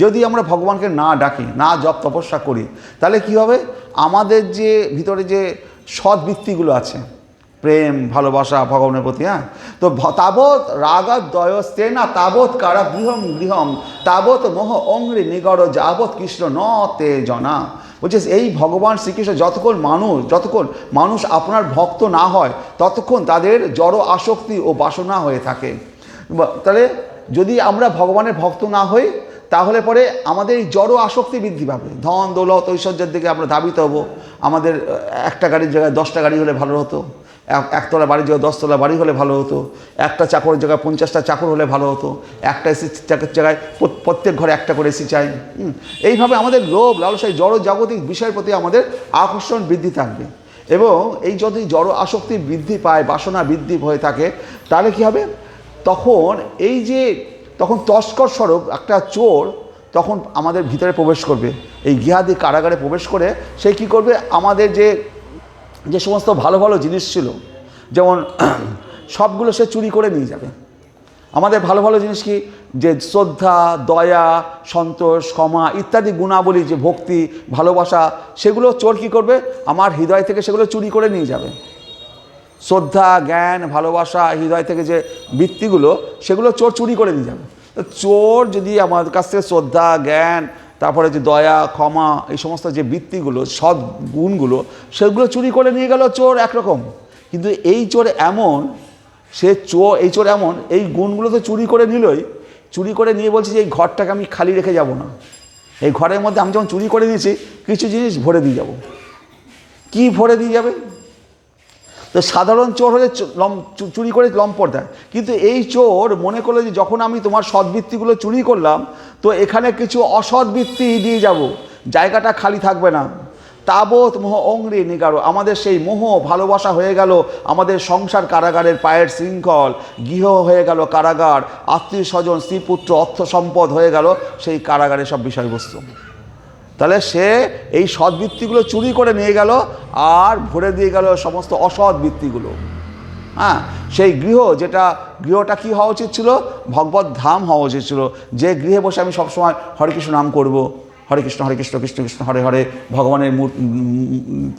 যদি আমরা ভগবানকে না ডাকি, না জপ তপস্যা করি, তাহলে কি হবে? আমাদের যে ভিতরে যে সদ্বৃত্তিগুলো আছে, প্রেম ভালোবাসা ভগবানের প্রতি, হ্যাঁ, তো তাবৎ রাগদ্বয়স্তে না তাবৎ কারা গৃহম তাবৎ মোহ অঙ্ঘ্রি নিগড় যাবৎ কৃষ্ণ ন তে জনা। বলছে এই ভগবান শ্রীকৃষ্ণ যতক্ষণ মানুষ আপনার ভক্ত না হয়, ততক্ষণ তাদের জড় আসক্তি ও বাসনা হয়ে থাকে। তাহলে যদি আমরা ভগবানের ভক্ত না হই, তাহলে পরে আমাদের এই জড় আসক্তি বৃদ্ধি পাবে। ধন দৌলত ঐশ্বর্যের দিকে আমরা ধাবিত হব। আমাদের একটা গাড়ির জায়গায় 10টা গাড়ি হলে ভালো হতো, একতলা বাড়ির জায়গায় 10তলা বাড়ি হলে ভালো হতো, একটা চাকরের জায়গায় 50টা চাকর হলে ভালো হতো, একটা এসি জায়গায় প্রত্যেক ঘরে একটা করে এসি চাই। এইভাবে আমাদের লোভ লালসায় জড় জাগতিক বিষয়ের প্রতি আমাদের আকর্ষণ বৃদ্ধি থাকবে। এবং এই যদি জড় আসক্তি বৃদ্ধি পায়, বাসনা বৃদ্ধি হয়ে থাকে, তাহলে কি হবে? তখন তস্কর স্বরূপ একটা চোর তখন আমাদের ভিতরে প্রবেশ করবে, এই গৃহাদি কারাগারে প্রবেশ করে সে কি করবে? আমাদের যে সমস্ত ভালো ভালো জিনিস ছিল, যেমন সবগুলো সে চুরি করে নিয়ে যাবে। আমাদের ভালো ভালো জিনিস কি? যে শ্রদ্ধা, দয়া, সন্তোষ, ক্ষমা ইত্যাদি গুণাবলী, যে ভক্তি, ভালোবাসা, সেগুলো চোর কী করবে? আমার হৃদয় থেকে সেগুলো চুরি করে নিয়ে যাবে। শ্রদ্ধা, জ্ঞান, ভালোবাসা, হৃদয় থেকে যে বৃত্তিগুলো, সেগুলো চোর চুরি করে নিয়ে যাবে। তো চোর যদি আমাদের কাছ থেকে শ্রদ্ধা, জ্ঞান, তারপরে যে দয়া, ক্ষমা, এই সমস্ত যে বৃত্তিগুলো, সৎ গুণগুলো, সেগুলো চুরি করে নিয়ে গেল চোর একরকম। কিন্তু এই চোর এমন, এই গুণগুলো তো চুরি করে নিলই, চুরি করে নিয়ে বলছে যে এই ঘরটাকে আমি খালি রেখে যাব না, এই ঘরের মধ্যে আমি যেমন চুরি করে নিয়েছি, কিছু জিনিস ভরে দিয়ে যাব। কি ভরে দিয়ে যাবে? তো সাধারণ চোর হলে চুরি করে লম্পট দেয়, কিন্তু এই চোর মনে করলো যে যখন আমি তোমার সদ্বৃত্তিগুলো চুরি করলাম, তো এখানে কিছু অসদ্বৃত্তি দিয়ে যাব, জায়গাটা খালি থাকবে না। তাবৎ মোহ অঙ্ঘ্রি নিগাড়, আমাদের সেই মোহ ভালোবাসা হয়ে গেল আমাদের সংসার কারাগারের পায়ের শৃঙ্খল, গৃহ হয়ে গেল কারাগার, আত্মীয় স্বজন, স্ত্রীপুত্র, অর্থ সম্পদ হয়ে গেল সেই কারাগারের সব বিষয়বস্তু। তাহলে সে এই সদ্বৃত্তিগুলো চুরি করে নিয়ে গেল আর ভরে দিয়ে গেল সমস্ত অসদ্বৃত্তিগুলো। হ্যাঁ, সেই গৃহটা কি হওয়া উচিত ছিল? ভগবত ধাম হওয়া উচিত ছিল, যে গৃহে বসে আমি সবসময় হরে কৃষ্ণ নাম করব, হরে কৃষ্ণ কৃষ্ণ কৃষ্ণ হরে হরে, ভগবানের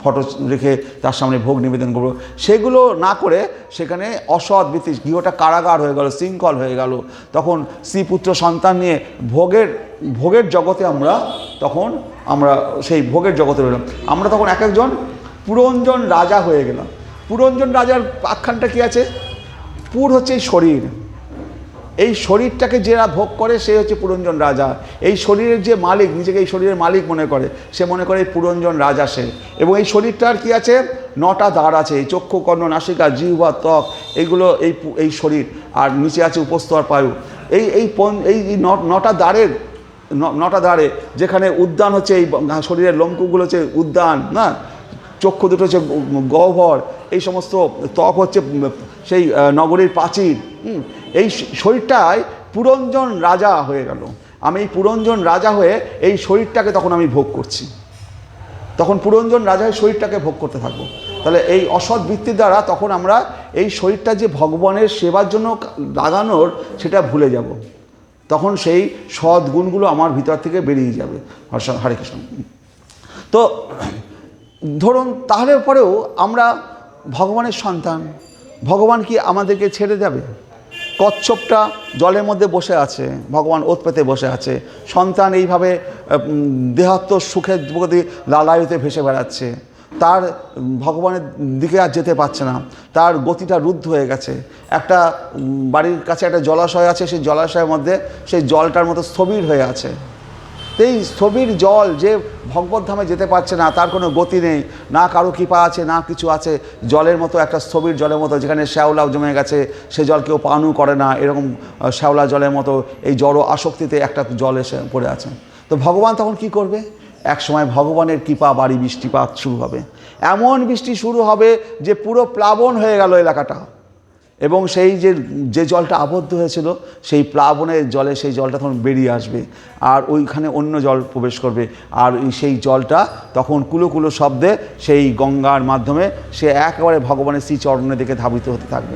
ফটো রেখে তার সামনে ভোগ নিবেদন করবো। সেগুলো না করে সেখানে অসদ্বৃত্তি, গৃহটা কারাগার হয়ে গেল, শৃঙ্খল হয়ে গেল। তখন স্ত্রীপুত্র সন্তান নিয়ে ভোগের জগতে আমরা সেই ভোগের জগতে রইলাম। আমরা তখন এক একজন পুরঞ্জন রাজা হয়ে গেলাম। পুরঞ্জন রাজার আখ্যানটা কি আছে? পুর হচ্ছে এই শরীর, এই শরীরটাকে যারা ভোগ করে সে হচ্ছে পুরঞ্জন রাজা। এই শরীরের যে মালিক, নিজেকে এই শরীরের মালিক মনে করে, সে মনে করে এই পুরঞ্জন রাজা সে। এবং এই শরীরটার কি আছে? 9টা দ্বার আছে, এই চক্ষু, কর্ণ, নাসিকা, জিহ্বা, ত্বক, এইগুলো এই শরীর। আর নিচে আছে উপস্তর পায়ু। এই 9টা দ্বারে যেখানে উদ্যান হচ্ছে, এই শরীরের লোমকূপগুলো হচ্ছে উদ্যান, না? চক্ষু দুটো হচ্ছে গহ্বর, এই সমস্ত ত্বক হচ্ছে সেই নগরীর প্রাচীর। এই শরীরটাই পুরঞ্জন রাজা হয়ে গেল। আমি এই পুরঞ্জন রাজা হয়ে এই শরীরটাকে তখন আমি ভোগ করছি, তখন পুরঞ্জন রাজা হয়ে শরীরটাকে ভোগ করতে থাকবো। তাহলে এই অসৎ বৃত্তির দ্বারা তখন আমরা এই শরীরটা যে ভগবানের সেবার জন্য লাগানোর, সেটা ভুলে যাব। তখন সেই সৎ গুণগুলো আমার ভিতর থেকে বেরিয়ে যাবে। হরে কৃষ্ণ। তো ধরুন, তাহলে পরেও আমরা ভগবানের সন্তান, ভগবান কি আমাদেরকে ছেড়ে যাবে? কচ্ছপটা জলের মধ্যে বসে আছে, ভগবান ওত পেতে বসে আছে, সন্তান এইভাবে দেহাত্ম সুখের প্রতি লালায়িতে ভেসে বেড়াচ্ছে। তার ভগবানের দিকে আর যেতে পারছে না, তার গতিটা রুদ্ধ হয়ে গেছে। একটা বাড়ির কাছে একটা জলাশয় আছে, সেই জলাশয়ের মধ্যে সেই জলটার মতো স্থবির হয়ে আছে। এই স্থবির জল যে ভগবত ধামে যেতে পারছে না, তার কোনো গতি নেই, না কারো কৃপা আছে না কিছু আছে, জলের মতো একটা স্থবির জলের মতো, যেখানে শ্যাওলাও জমে গেছে, সে জল কেউ পানও করে না, এরকম শ্যাওলা জলের মতো এই জড় আসক্তিতে একটা জল এসে পড়ে আছে। তো ভগবান তখন কি করবে? এক সময় ভগবানের কৃপা বাড়ি বৃষ্টিপাত শুরু হবে, এমন বৃষ্টি শুরু হবে যে পুরো প্লাবন হয়ে গেল এলাকাটা, এবং সেই যে জলটা আবদ্ধ হয়েছিল সেই প্লাবনের জলে সেই জলটা তখন বেরিয়ে আসবে, আর ওইখানে অন্য জল প্রবেশ করবে, আর সেই জলটা তখন কুলো কুলো শব্দে সেই গঙ্গার মাধ্যমে সে একেবারে ভগবানের শ্রীচরণের দিকে ধাবিত হতে থাকবে।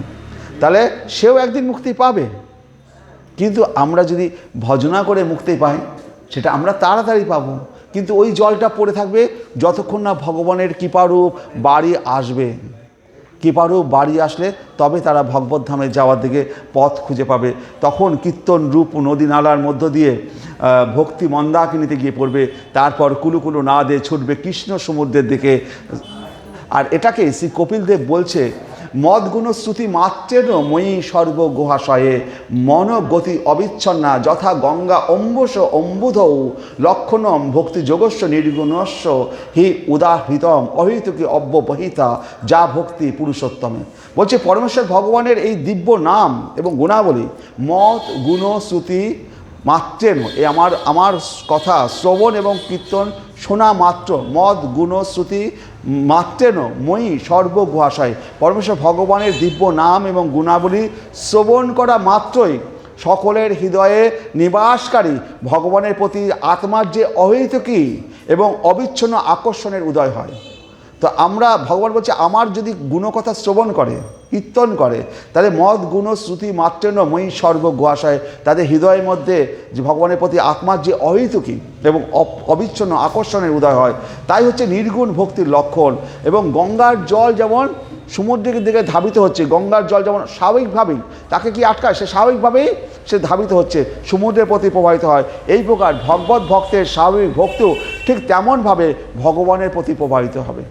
তাহলে সেও একদিন মুক্তি পাবে। কিন্তু আমরা যদি ভজনা করে মুক্তি পাই, সেটা আমরা তাড়াতাড়ি পাবো, কিন্তু ওই জলটা পড়ে থাকবে যতক্ষণ না ভগবানের কৃপারূপ বাড়ি আসবে। কৃপারূপ বাড়ি আসলে তবে তারা ভগবত ধামে যাওয়ার দিকে পথ খুঁজে পাবে। তখন কীর্তন রূপ নদী নালার মধ্য দিয়ে ভক্তি মন্দাকিনীতে গিয়ে পড়বে, তারপর কুলুকুলু না দিয়ে ছুটবে কৃষ্ণ সমুদ্রের দিকে। আর এটাকে শ্রী কপিল দেব বলছে, মদ গুণশ্রুতি মাত্রেন মই সর্বগুহাশয়ে মন গতি অবিচ্ছন্না যথা গঙ্গা অম্বুষ অম্বুধৌ লক্ষণম ভক্তি যোগস্ব নির্গুণস্ব হি উদাহৃতম অহিতুকি অব্যবহিতা যা ভক্তি পুরুষোত্তমে। বলছে পরমেশ্বর ভগবানের এই দিব্য নাম এবং গুণাবলী মদ গুণ শ্রুতি মাত্রেন, এ আমার কথা শ্রবণ এবং কীর্তন শোনা মাত্র, মদ গুণ শ্রুতি মাত্রেন মই সর্বগুহাশয়, পরমেশ্বর ভগবানের দিব্য নাম এবং গুণাবলী শ্রবণ করা মাত্রই সকলের হৃদয়ে নিবাসকারী ভগবানের প্রতি আত্মার যে অহৈতুকী এবং অবিচ্ছিন্ন আকর্ষণের উদয় হয়। তো আমরা ভগবান বলছে আমার যদি গুণকথা শ্রবণ করে কীর্তন করে, তাহলে মদ গুণ শ্রুতি মাত্রেন মই সর্বগুহাশয়, তাদের হৃদয়ের মধ্যে যে ভগবানের প্রতি আত্মার যে অহৈতুকী এবং অবিচ্ছিন্ন আকর্ষণের উদয় হয়, তাই হচ্ছে নির্গুণ ভক্তির লক্ষণ। এবং গঙ্গার জল যেমন সমুদ্রের দিকে ধাবিত হচ্ছে, গঙ্গার জল যেমন স্বাভাবিকভাবেই তাকে কি আটকায়, সে স্বাভাবিকভাবেই সে ধাবিত হচ্ছে, সমুদ্রের প্রতি প্রবাহিত হয়। এই প্রকার ভগবত ভক্তের স্বাভাবিক ভক্তিও ঠিক তেমনভাবে ভগবানের প্রতি প্রবাহিত হবে।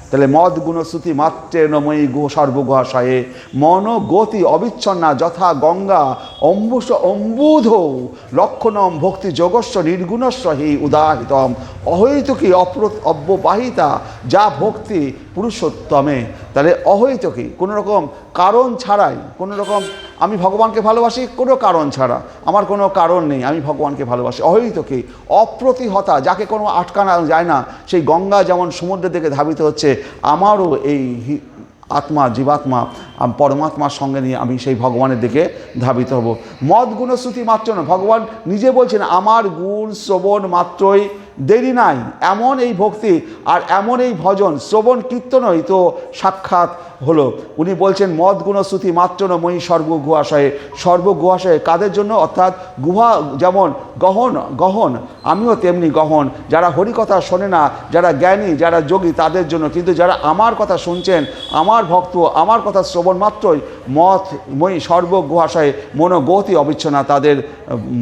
তাহলে মদ গুণশ্রুতি মাত্রে নময়ী সর্বগুহাশয়ে মন গতি অবিচ্ছন্না যথা গঙ্গা অম্বুষ অম্বুধ লক্ষণম ভক্তি যোগস্ব নির্গুণস্ব হি উদাহিতম অহৈতুকী অব্যবাহিতা যা ভক্তি পুরুষোত্তমে। তাহলে অহৈতুকী, কোনো রকম কারণ ছাড়াই, কোনো রকম আমি ভগবানকে ভালোবাসি কোনো কারণ ছাড়া, আমার কোনো কারণ নেই, আমি ভগবানকে ভালোবাসি। অহৈতুকী অপ্রতিহতা, যাকে কোনো আটকানো যায় না, সেই গঙ্গা যেমন সমুদ্রের দিকে ধাবিত হচ্ছে, আমারও এই আত্মা জীবাত্মা পরমাত্মার সঙ্গে নিয়ে আমি সেই ভগবানের দিকে ধাবিত হব। মদ গুণশ্রুতি মাত্র না, ভগবান নিজে বলছেন আমার গুণ শ্রবণ মাত্রই দেরি নাই, এমন এই ভক্তি আর এমন এই ভজন শ্রবণ কীর্তনই তো সাক্ষাৎ হলো। উনি বলছেন মদ গুণশ্রুতি মাত্র ন মই সর্বগুহাশয়ে, সর্বগুহাশয়ে কাদের জন্য? অর্থাৎ গুহা যেমন গহন আমিও তেমনি গহন, যারা হরিকথা শোনে না, যারা জ্ঞানী, যারা যোগী তাদের জন্য, কিন্তু যারা আমার কথা শুনছেন, আমার ভক্ত, আমার কথা শ্রবণ মাত্রই মদ মই সর্বগুহাশয়ে মনোগতি অবিচ্ছন্না, তাদের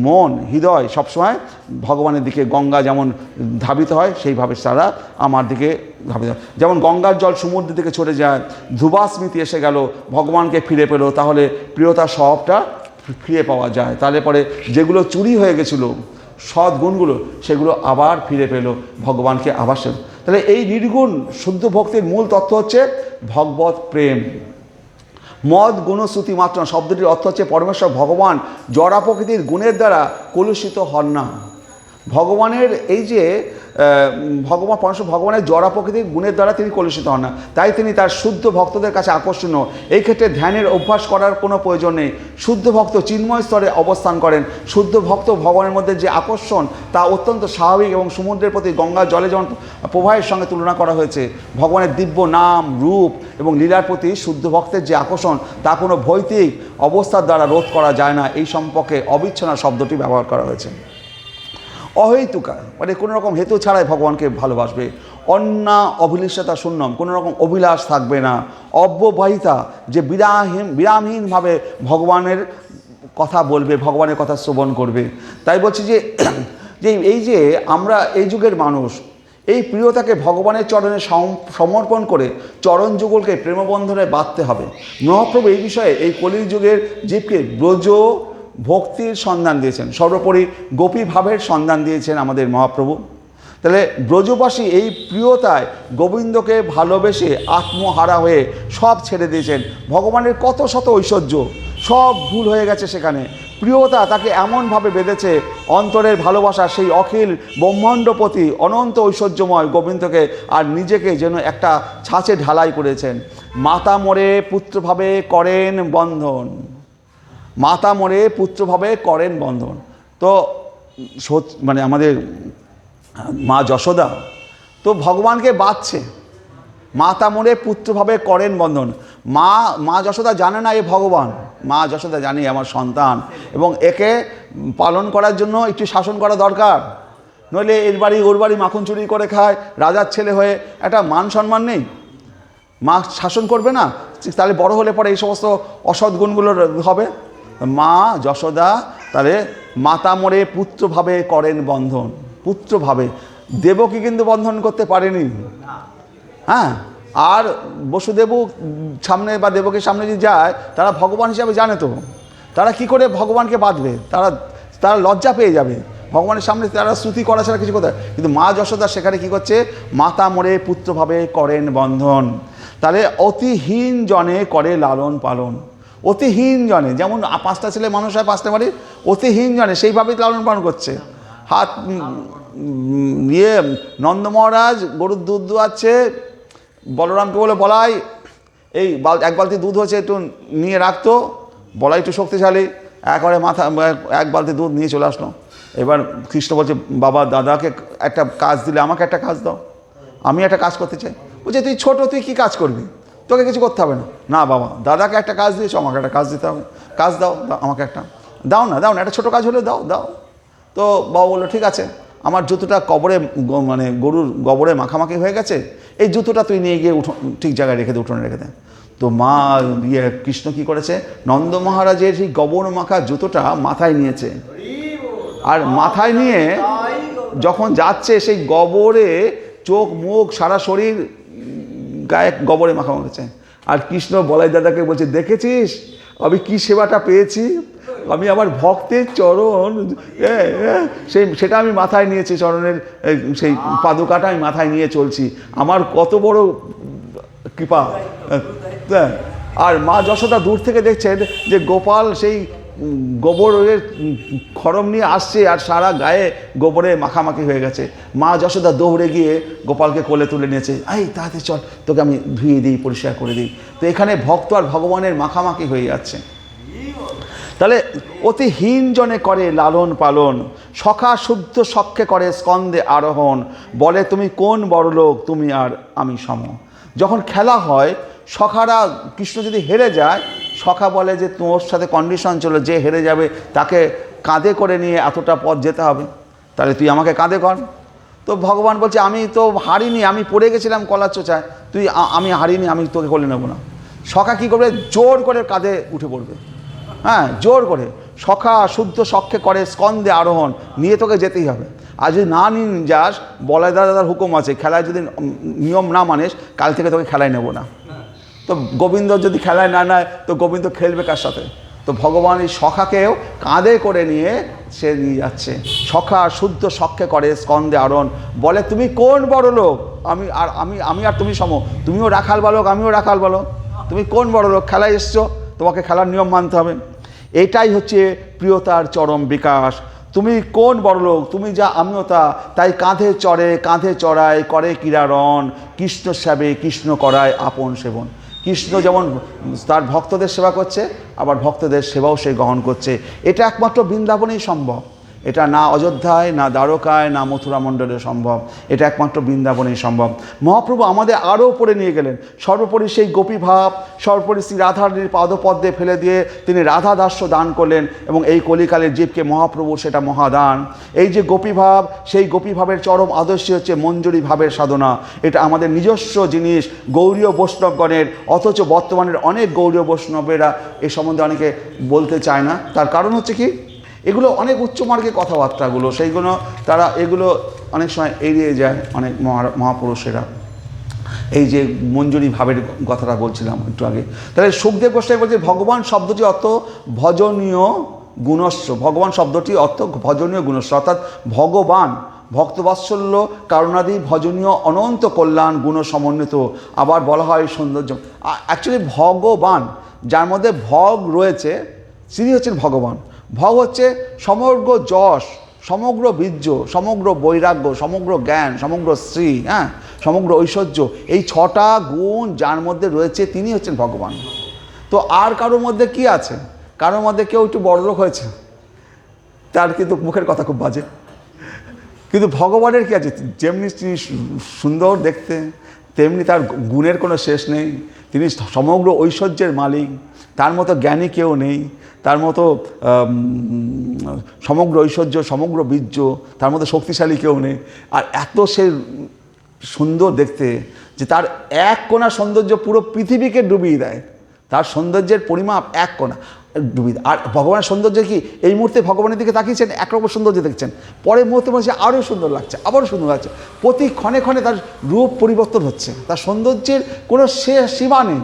মন হৃদয় সবসময় ভগবানের দিকে গঙ্গা যেমন ধাবিত হয় সেইভাবে তারা আমার দিকে ধাবিত হয়। যেমন গঙ্গার জল সমুদ্রের দিকে চলে যায়, ধ্রুবাস্মৃতি এসে গেল, ভগবানকে ফিরে পেল, তাহলে প্রিয়তার স্বভাবটা ফিরে পাওয়া যায়। তাহলে পরে যেগুলো চুরি হয়ে গেছিলো সদ্গুণগুলো, সেগুলো আবার ফিরে পেল, ভগবানকে আবার সে। তাহলে এই নির্গুণ শুদ্ধ ভক্তির মূল তত্ত্ব হচ্ছে ভগবত প্রেম। মদ গুণশ্রুতি মাত্র শব্দটির অর্থ হচ্ছে পরমেশ্বর ভগবান জড়া প্রকৃতির গুণের দ্বারা কলুষিত হন না। ভগবানের এই যে পরমেশ্বর ভগবানের জড়া প্রকৃতির গুণের দ্বারা তিনি কলুষিত হন না, তাই তিনি তার শুদ্ধ ভক্তদের কাছে আকর্ষণীয়। এই ক্ষেত্রে ধ্যানের অভ্যাস করার কোনো প্রয়োজন নেই। শুদ্ধ ভক্ত চিন্ময় স্তরে অবস্থান করেন। শুদ্ধ ভক্ত ভগবানের মধ্যে যে আকর্ষণ তা অত্যন্ত স্বাভাবিক, এবং সমুদ্রের প্রতি গঙ্গার জলে যেমন প্রবাহের সঙ্গে তুলনা করা হয়েছে, ভগবানের দিব্য নাম রূপ এবং লীলার প্রতি শুদ্ধ ভক্তের যে আকর্ষণ তা কোনো ভৌতিক অবস্থার দ্বারা রোধ করা যায় না। এই সম্পর্কে অবিচ্ছন্ন শব্দটি ব্যবহার করা হয়েছে। অহৈতুকা মানে কোনো রকম হেতু ছাড়াই ভগবানকে ভালোবাসবে। অন্না অভিলিষতা শূন্যম, কোনো রকম অভিলাষ থাকবে না। অব্যবহিতা যে বিরামহীনভাবে ভগবানের কথা বলবে, ভগবানের কথা শ্রবণ করবে। তাই বলছি যে এই যে আমরা এই যুগের মানুষ, এই প্রিয়তাকে ভগবানের চরণে সমর্পণ করে চরণ যুগলকে প্রেমবন্ধনে বাঁধতে হবে। মহাপ্রভু এই বিষয়ে এই কলির যুগের জীবকে ব্রজ ভক্তির সন্ধান দিয়েছেন, সর্বোপরি গোপী ভাবের সন্ধান দিয়েছেন আমাদের মহাপ্রভু। তাহলে ব্রজবাসী এই প্রিয়তায় গোবিন্দকে ভালোবেসে আত্মহারা হয়ে সব ছেড়ে দিয়েছেন। ভগবানের কত শত ঐশ্বর্য, সব ভুল হয়ে গেছে সেখানে। প্রিয়তা তাকে এমনভাবে বেঁধেছে, অন্তরের ভালোবাসা সেই অখিল ব্রহ্মাণ্ডপতি অনন্ত ঐশ্বর্যময় গোবিন্দকে আর নিজেকে যেন একটা ছাঁচে ঢালাই করেছেন। মাতা মরে পুত্রভাবে করেন বন্ধন, মাতা মরে পুত্রভাবে করেন বন্ধন। তো মানে আমাদের মা যশোদা তো ভগবানকে বাঁধছে, মাতা মরে পুত্রভাবে করেন বন্ধন। মা যশোদা জানে না এ ভগবান, মা যশোদা জানে আমার সন্তান, এবং একে পালন করার জন্য একটু শাসন করা দরকার, নইলে এর বাড়ি ওর বাড়ি মাখন চুরি করে খায়, রাজার ছেলে হয়ে একটা মান সম্মান নেই, মা শাসন করবে না, তাহলে বড় হলে পরে এই সমস্ত অসৎ গুণগুলো হবে। মা যশোদা তাহলে মাতা মরে পুত্রভাবে করেন বন্ধন, পুত্রভাবে। দেবকী কিন্তু বন্ধন করতে পারেনি, হ্যাঁ। আর বসুদেবও সামনে বা দেবকীর সামনে যদি যায়, তারা ভগবান হিসাবে জানে, তো তারা কি করে ভগবানকে বাঁধবে? তারা লজ্জা পেয়ে যাবে ভগবানের সামনে, তারা স্তুতি করা ছাড়া কিছু কথা। কিন্তু মা যশোদা সেখানে কি করছে? মাতা মরে পুত্রভাবে করেন বন্ধন। তাহলে অতিহীন জনে করে লালন পালন, অতিহীন জনে, যেমন 5টা ছেলে মানুষ হয় 5টা বাড়ির, অতিহীন জনে সেইভাবেই লালন পালন করছে। হাত নন্দ মহারাজ গরুর দুধ দোয়াচ্ছে, বলরামকে বলে বলাই এই এক বালতি দুধ হচ্ছে, একটু নিয়ে রাখতো, বলাই একটু শক্তিশালী, একবারে এক বালতি দুধ নিয়ে চলে আসলো। এবার কৃষ্ণ বলছে, বাবা দাদাকে একটা কাজ দিলে আমাকে একটা কাজ দাও, আমি একটা কাজ করতে চাই। বলছে, তুই ছোট, তুই কী কাজ করবি, তোকে কিছু করতে হবে না। না বাবা, দাদাকে একটা কাজ দিয়েছো, আমাকে একটা কাজ দিতে হবে, কাজ দাও, আমাকে একটা দাও না, একটা ছোটো কাজ হলে দাও। তো বাবা বললো, ঠিক আছে, আমার জুতোটা কবরে মানে গরুর গোবরে মাখামাখি হয়ে গেছে, এই জুতোটা তুই নিয়ে গিয়ে ঠিক জায়গায় রেখে দে, উঠোনে রেখে দে। তো মা কৃষ্ণ কি করেছে, নন্দ মহারাজের সেই গোবর মাখা জুতোটা মাথায় নিয়েছে, আর মাথায় নিয়ে যখন যাচ্ছে সেই গোবরে চোখ মুখ সারা শরীর গায়ে গোবরে মাখা মাখেছে। আর কৃষ্ণ বলাই দাদাকে বলছে, দেখেছিস আমি কি সেবাটা পেয়েছি, আমি আমার ভক্তের চরণ সেটা আমি মাথায় নিয়েছি, চরণের সেই পাদুকাটা আমি মাথায় নিয়ে চলছি, আমার কত বড় কৃপা। আর মা যশোদা দূর থেকে দেখছেন যে গোপাল সেই গোবরের খড়ম নিয়ে আসছে, আর সারা গায়ে গোবরে মাখামাখি হয়ে গেছে। মা যশোদা দৌড়ে গিয়ে গোপালকে কোলে তুলে নিয়েছে, এই তাড়াতাড়ি চল, তোকে আমি ধুয়ে দিই, পরিষ্কার করে দিই। তো এখানে ভক্ত আর ভগবানের মাখামাখি হয়ে যাচ্ছে। তাহলে অতিহীন জনে করে লালন পালন, সখা শুদ্ধ সখ্যে করে স্কন্দে আরোহণ, বলে তুমি কোন বড়লোক, তুমি আর আমি সম। যখন খেলা হয়, সখারা কৃষ্ণ যদি হেরে যায়, সখা বলে যে তোর সাথে কন্ডিশন ছিল, যে হেরে যাবে তাকে কাঁধে করে নিয়ে এতটা পথ যেতে হবে, তাহলে তুই আমাকে কাঁধে কর। তো ভগবান বলছে, আমি তো হারিনি, আমি পড়ে গেছিলাম কলার চোচায়, আমি হারিনি, আমি তোকে কোলে নেবো না। সখা কী করবে, জোর করে কাঁধে উঠে পড়বে, হ্যাঁ, জোর করে। সখা শুদ্ধ সখ্যে করে স্কন্দে আরোহণ, নিয়ে তোকে যেতেই হবে। আর যদি না নিয়ে যাস, বলাই দাদার হুকুম আছে, খেলায় যদি নিয়ম না মানিস, কাল থেকে তোকে খেলায় নেব না। তো গোবিন্দ যদি খেলায় না নেয়, তো গোবিন্দ খেলবে কার সাথে? তো ভগবান এই সখাকেও কাঁধে করে নিয়ে সে নিয়ে যাচ্ছে। সখা শুদ্ধ সখ্যে করে স্কন্দে আরোহণ, বলে তুমি কোন বড় লোক, আমি আর তুমি সম, তুমিও রাখাল বালক, আমিও রাখাল বালক, তুমি কোন বড় লোক, খেলায় এসছো, তোমাকে খেলার নিয়ম মানতে হবে। এটাই হচ্ছে প্রিয়তার চরম বিকাশ। তুমি কোন বড়লোক, তুমি যা আমিও তা, তাই কাঁধে চড়ে কাঁধে চড়ায় করে কিরারণ, কৃষ্ণ সেবে কৃষ্ণ করায় আপন সেবন। কৃষ্ণ যেমন তার ভক্তদের সেবা করছে, আবার ভক্তদের সেবাও সে গ্রহণ করছে। এটা একমাত্র বৃন্দাবনেই সম্ভব, এটা না অযোধ্যায়, না দ্বারকায়, না মথুরা মণ্ডলে সম্ভব, এটা একমাত্র বৃন্দাবনেই সম্ভব। মহাপ্রভু আমাদের আরও উপরে নিয়ে গেলেন, সর্বোপরি সেই গোপীভাব, সর্বোপরি শ্রী রাধার পাদপদ্মে ফেলে দিয়ে তিনি রাধা দাস্য দান করলেন, এবং এই কলিকালের জীবকে মহাপ্রভু সেটা মহাদান। এই যে গোপীভাব, সেই গোপীভাবের চরম আদর্শ হচ্ছে মঞ্জুরি ভাবের সাধনা। এটা আমাদের নিজস্ব জিনিস, গৌড়ীয় বৈষ্ণবগণের, অথচ বর্তমানের অনেক গৌড়ীয় বৈষ্ণবেরা এ সম্বন্ধে অনেকে বলতে চায় না। তার কারণ হচ্ছে কি, এগুলো অনেক উচ্চমার্গের কথাবার্তাগুলো, সেইগুলো তারা এগুলো অনেক সময় এড়িয়ে যায় অনেক মহাপুরুষেরা। এই যে মঞ্জুরি ভাবের কথাটা বলছিলাম একটু আগে, তাহলে সুখদেব গোস্বামী বলছে ভগবান শব্দটি অর্থ ভজনীয় গুণস্ব। ভগবান শব্দটি অর্থ ভজনীয় গুণস্ব, অর্থাৎ ভগবান ভক্তবাৎসল্য কারণাদি ভজনীয় অনন্ত কল্যাণ গুণ সমন্বিত। আবার বলা হয় সৌন্দর্য। অ্যাকচুয়ালি ভগবান, যার মধ্যে ভগ রয়েছে, তিনি হচ্ছেন ভগবান। ভগ হচ্ছে সমগ্র যশ, সমগ্র বীর্য, সমগ্র বৈরাগ্য, সমগ্র জ্ঞান, সমগ্র শ্রী, হ্যাঁ, সমগ্র ঐশ্বর্য, এই 6টা গুণ যার মধ্যে রয়েছে তিনি হচ্ছেন ভগবান। তো আর কারোর মধ্যে কি আছে? কারোর মধ্যে কেউ একটু বড়লোক হয়েছে, তার কিন্তু মুখের কথা খুব বাজে, কিন্তু ভগবানের কী আছে? যেমনি তিনি সুন্দর দেখতে, তেমনি তার গুণের কোনো শেষ নেই। তিনি সমগ্র ঐশ্বর্যের মালিক, তার মতো জ্ঞানী কেউ নেই, তার মতো সমগ্র ঐশ্বর্য, সমগ্র বীর্য, তার মতো শক্তিশালী কেউ নেই। আর এত সে সুন্দর দেখতে যে তার এক কোণা সৌন্দর্য পুরো পৃথিবীকে ডুবিয়ে দেয়। তার সৌন্দর্যের পরিমাপ এক কোণা ডুবিয়ে দেয়। আর ভগবানের সৌন্দর্য কি? এই মুহূর্তে ভগবানের দিকে তাকিয়েছেন, একরকম সৌন্দর্য দেখছেন, পরের মুহূর্তে বলছে আরও সুন্দর লাগছে, আবারও সুন্দর লাগছে। প্রতি ক্ষণে ক্ষণে তার রূপ পরিবর্তন হচ্ছে, তার সৌন্দর্যের কোনো সীমা নেই।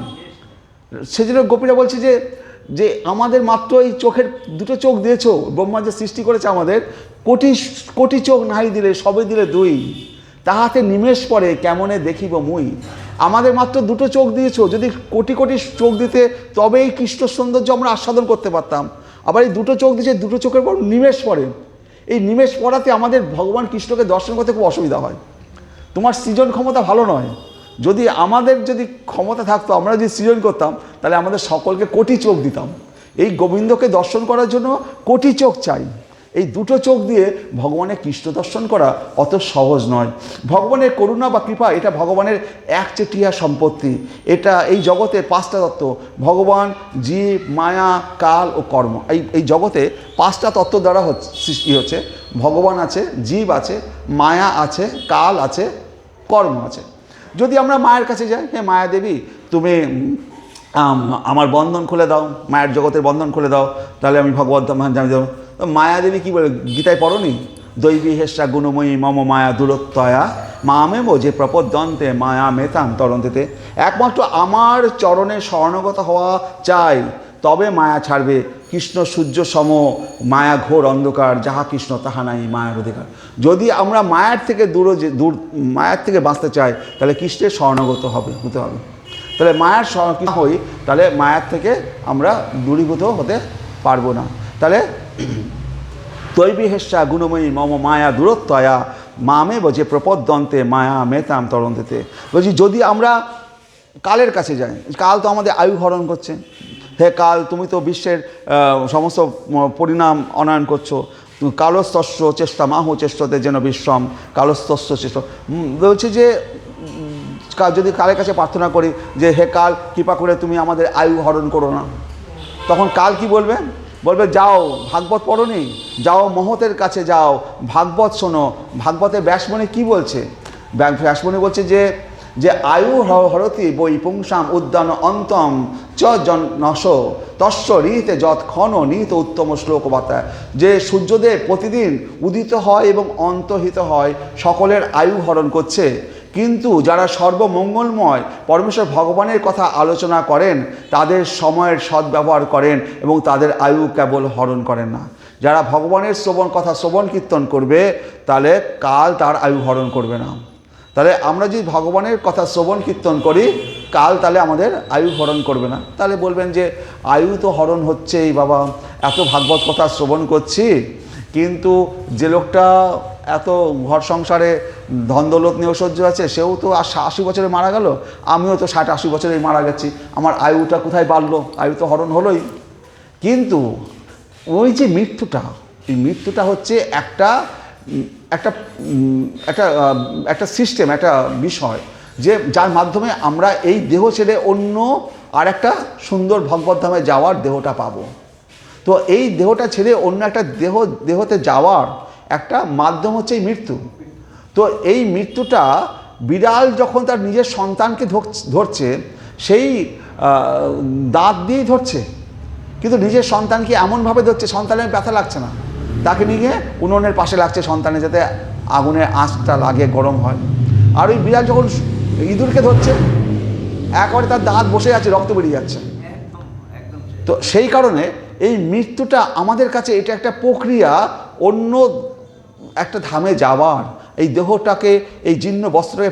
সেজন্য গোপীরা বলছে যে যে আমাদের মাত্র এই চোখের 2টো চোখ দিয়েছো, ব্রহ্মা যে সৃষ্টি করেছে আমাদের, কোটি কোটি চোখ নাই দিলে সবে দিলে 2, তাহাতে নিমেষ পরে কেমনে দেখিব মুই। আমাদের মাত্র 2টো চোখ দিয়েছো, যদি কোটি কোটি চোখ দিতে তবেই কৃষ্ণ সৌন্দর্য আমরা আস্বাদন করতে পারতাম। আবার এই 2টো চোখ দিয়েছে, 2টো চোখের পর নিমেষ পড়ে, এই নিমেষ পড়াতে আমাদের ভগবান কৃষ্ণকে দর্শন করতে খুব অসুবিধা হয়। তোমার সৃজন ক্ষমতা ভালো নয়। যদি আমাদের যদি ক্ষমতা থাকতো, আমরা যদি সৃজন করতাম, তাহলে আমাদের সকলকে কোটি চোখ দিতাম। এই গোবিন্দকে দর্শন করার জন্য কোটি চোখ চাই। এই 2টো চোখ দিয়ে ভগবানের কৃষ্ণ দর্শন করা অত সহজ নয়। ভগবানের করুণা বা কৃপা এটা ভগবানের একচেটিয়া সম্পত্তি। এটা এই জগতের 5টা তত্ত্ব, ভগবান, জীব, মায়া, কাল ও কর্ম। এই জগতে 5টা তত্ত্ব দ্বারা সৃষ্টি হচ্ছে। ভগবান আছে, জীব আছে, মায়া আছে, কাল আছে, কর্ম আছে। যদি আমরা মায়ের কাছে যাই, হে মায়া দেবী, তুমি আমার বন্ধন খুলে দাও, মায়ের জগতের বন্ধন খুলে দাও, তাহলে আমি ভগবত জানি দেবো। মায়াদেবী কী বলে? গীতায় পড়নি? দৈবী হেসা গুণময়ী মম মায়া দূরত্বয়া মামেব যে প্রপদ্যন্তে মায়া মেতাম তরন্তেতে। একমাত্র আমার চরণে শরণাগত হওয়া চাই, তবে মায়া ছাড়বে। কৃষ্ণ সূর্য সম, মায়া ঘোর অন্ধকার, যাহা কৃষ্ণ তাহা নাই মায়ার অধিকার। যদি আমরা মায়ার থেকে মায়ার থেকে বাঁচতে চাই, তাহলে কৃষ্ণের শরণাগত হতে হবে। তাহলে মায়ার শরণাগত হই, তাহলে মায়ার থেকে আমরা দূরীভূত হতে পারবো না। তাহলে দৈবী হেসা গুণময়ী মম মায়া দূরত্বয়া মামে বজে প্রপদ্যন্তে মায়া মেতাম তরন্তেতে। বলছি যদি আমরা কালের কাছে যাই, কাল তো আমাদের আয়ু হরণ করছে। হে কাল, তুমি তো বিশ্বের সমস্ত পরিণাম অনয়ন করছো। কালস্তস্য চেষ্টা মাহ চেষ্টতে যেন বিশ্রম, কালস্তস্য চেষ্টা। বলছে যে যদি কালের কাছে প্রার্থনা করি যে হে কাল, কৃপা করে তুমি আমাদের আয়ু হরণ করো না, তখন কাল কি বলবে? বলবে যাও, ভাগবত পড়োনি, যাও মহতের কাছে যাও, ভাগবত শোনো। ভাগবতে ব্যাসমণি কি বলছে? ব্যাসমণি বলছে যে আয়ু হরতি বৈ পুংসাম উদ্যান অন্তম চ নশ তস্য ঋতে যৎ ক্ষণ নিহিত উত্তম শ্লোক বার্তায়, যে সূর্যদেব প্রতিদিন উদিত হয় এবং অন্তহিত হয়, সকলের আয়ু হরণ করছে। কিন্তু যারা সর্বমঙ্গলময় পরমেশ্বর ভগবানের কথা আলোচনা করেন, তাদের সময়ের সদ্ব্যবহার করেন এবং তাদের আয়ু কেবল হরণ করেন না। যারা ভগবানের শ্রবণ কীর্তন করবে, তাহলে কাল তার আয়ু হরণ করবে না। তাহলে আমরা যদি ভগবানের কথা শ্রবণ কীর্তন করি, কাল তাহলে আমাদের আয়ু হরণ করবে না। তাহলে বলবেন যে আয়ু তো হরণ হচ্ছেই বাবা, এত ভাগবত কথা শ্রবণ করছি, কিন্তু যে লোকটা এত ঘর সংসারে ধন দৌলত নিয়ে ঐশ্বর্য আছে, সেও তো 80 বছরে মারা গেল, আমিও তো 60-80 বছরেই মারা গেছি, আমার আয়ুটা কোথায় বাড়লো? আয়ু তো হরণ হলোই। কিন্তু ওই যে মৃত্যুটা, এই মৃত্যুটা হচ্ছে একটা একটা একটা একটা সিস্টেম, একটা বিষয়, যে যার মাধ্যমে আমরা এই দেহ ছেড়ে অন্য আর একটা সুন্দর ভগবদ্ধামে যাওয়ার দেহটা পাবো। তো এই দেহটা ছেড়ে অন্য একটা দেহতে যাওয়ার একটা মাধ্যম হচ্ছে এই মৃত্যু। তো এই মৃত্যুটা বিড়াল যখন তার নিজের সন্তানকে ধরছে, সেই দাঁত দিয়েই ধরছে, কিন্তু নিজের সন্তানকে এমনভাবে ধরছে সন্তানের ব্যথা লাগছে না, তাকে নিয়ে উনুনের পাশে লাগছে সন্তানে, যাতে আগুনের আঁচটা লাগে, গরম হয়। আর ওই বিড়াল যখন ইঁদুরকে ধরছে, একবারে তার দাঁত বসে যাচ্ছে, রক্ত বেরিয়ে যাচ্ছে। তো সেই কারণে এই মৃত্যুটা আমাদের কাছে এটা একটা প্রক্রিয়া, অন্য একটা ধামে যাওয়ার, এই দেহটাকে, এই জীর্ণ বস্ত্রটাকে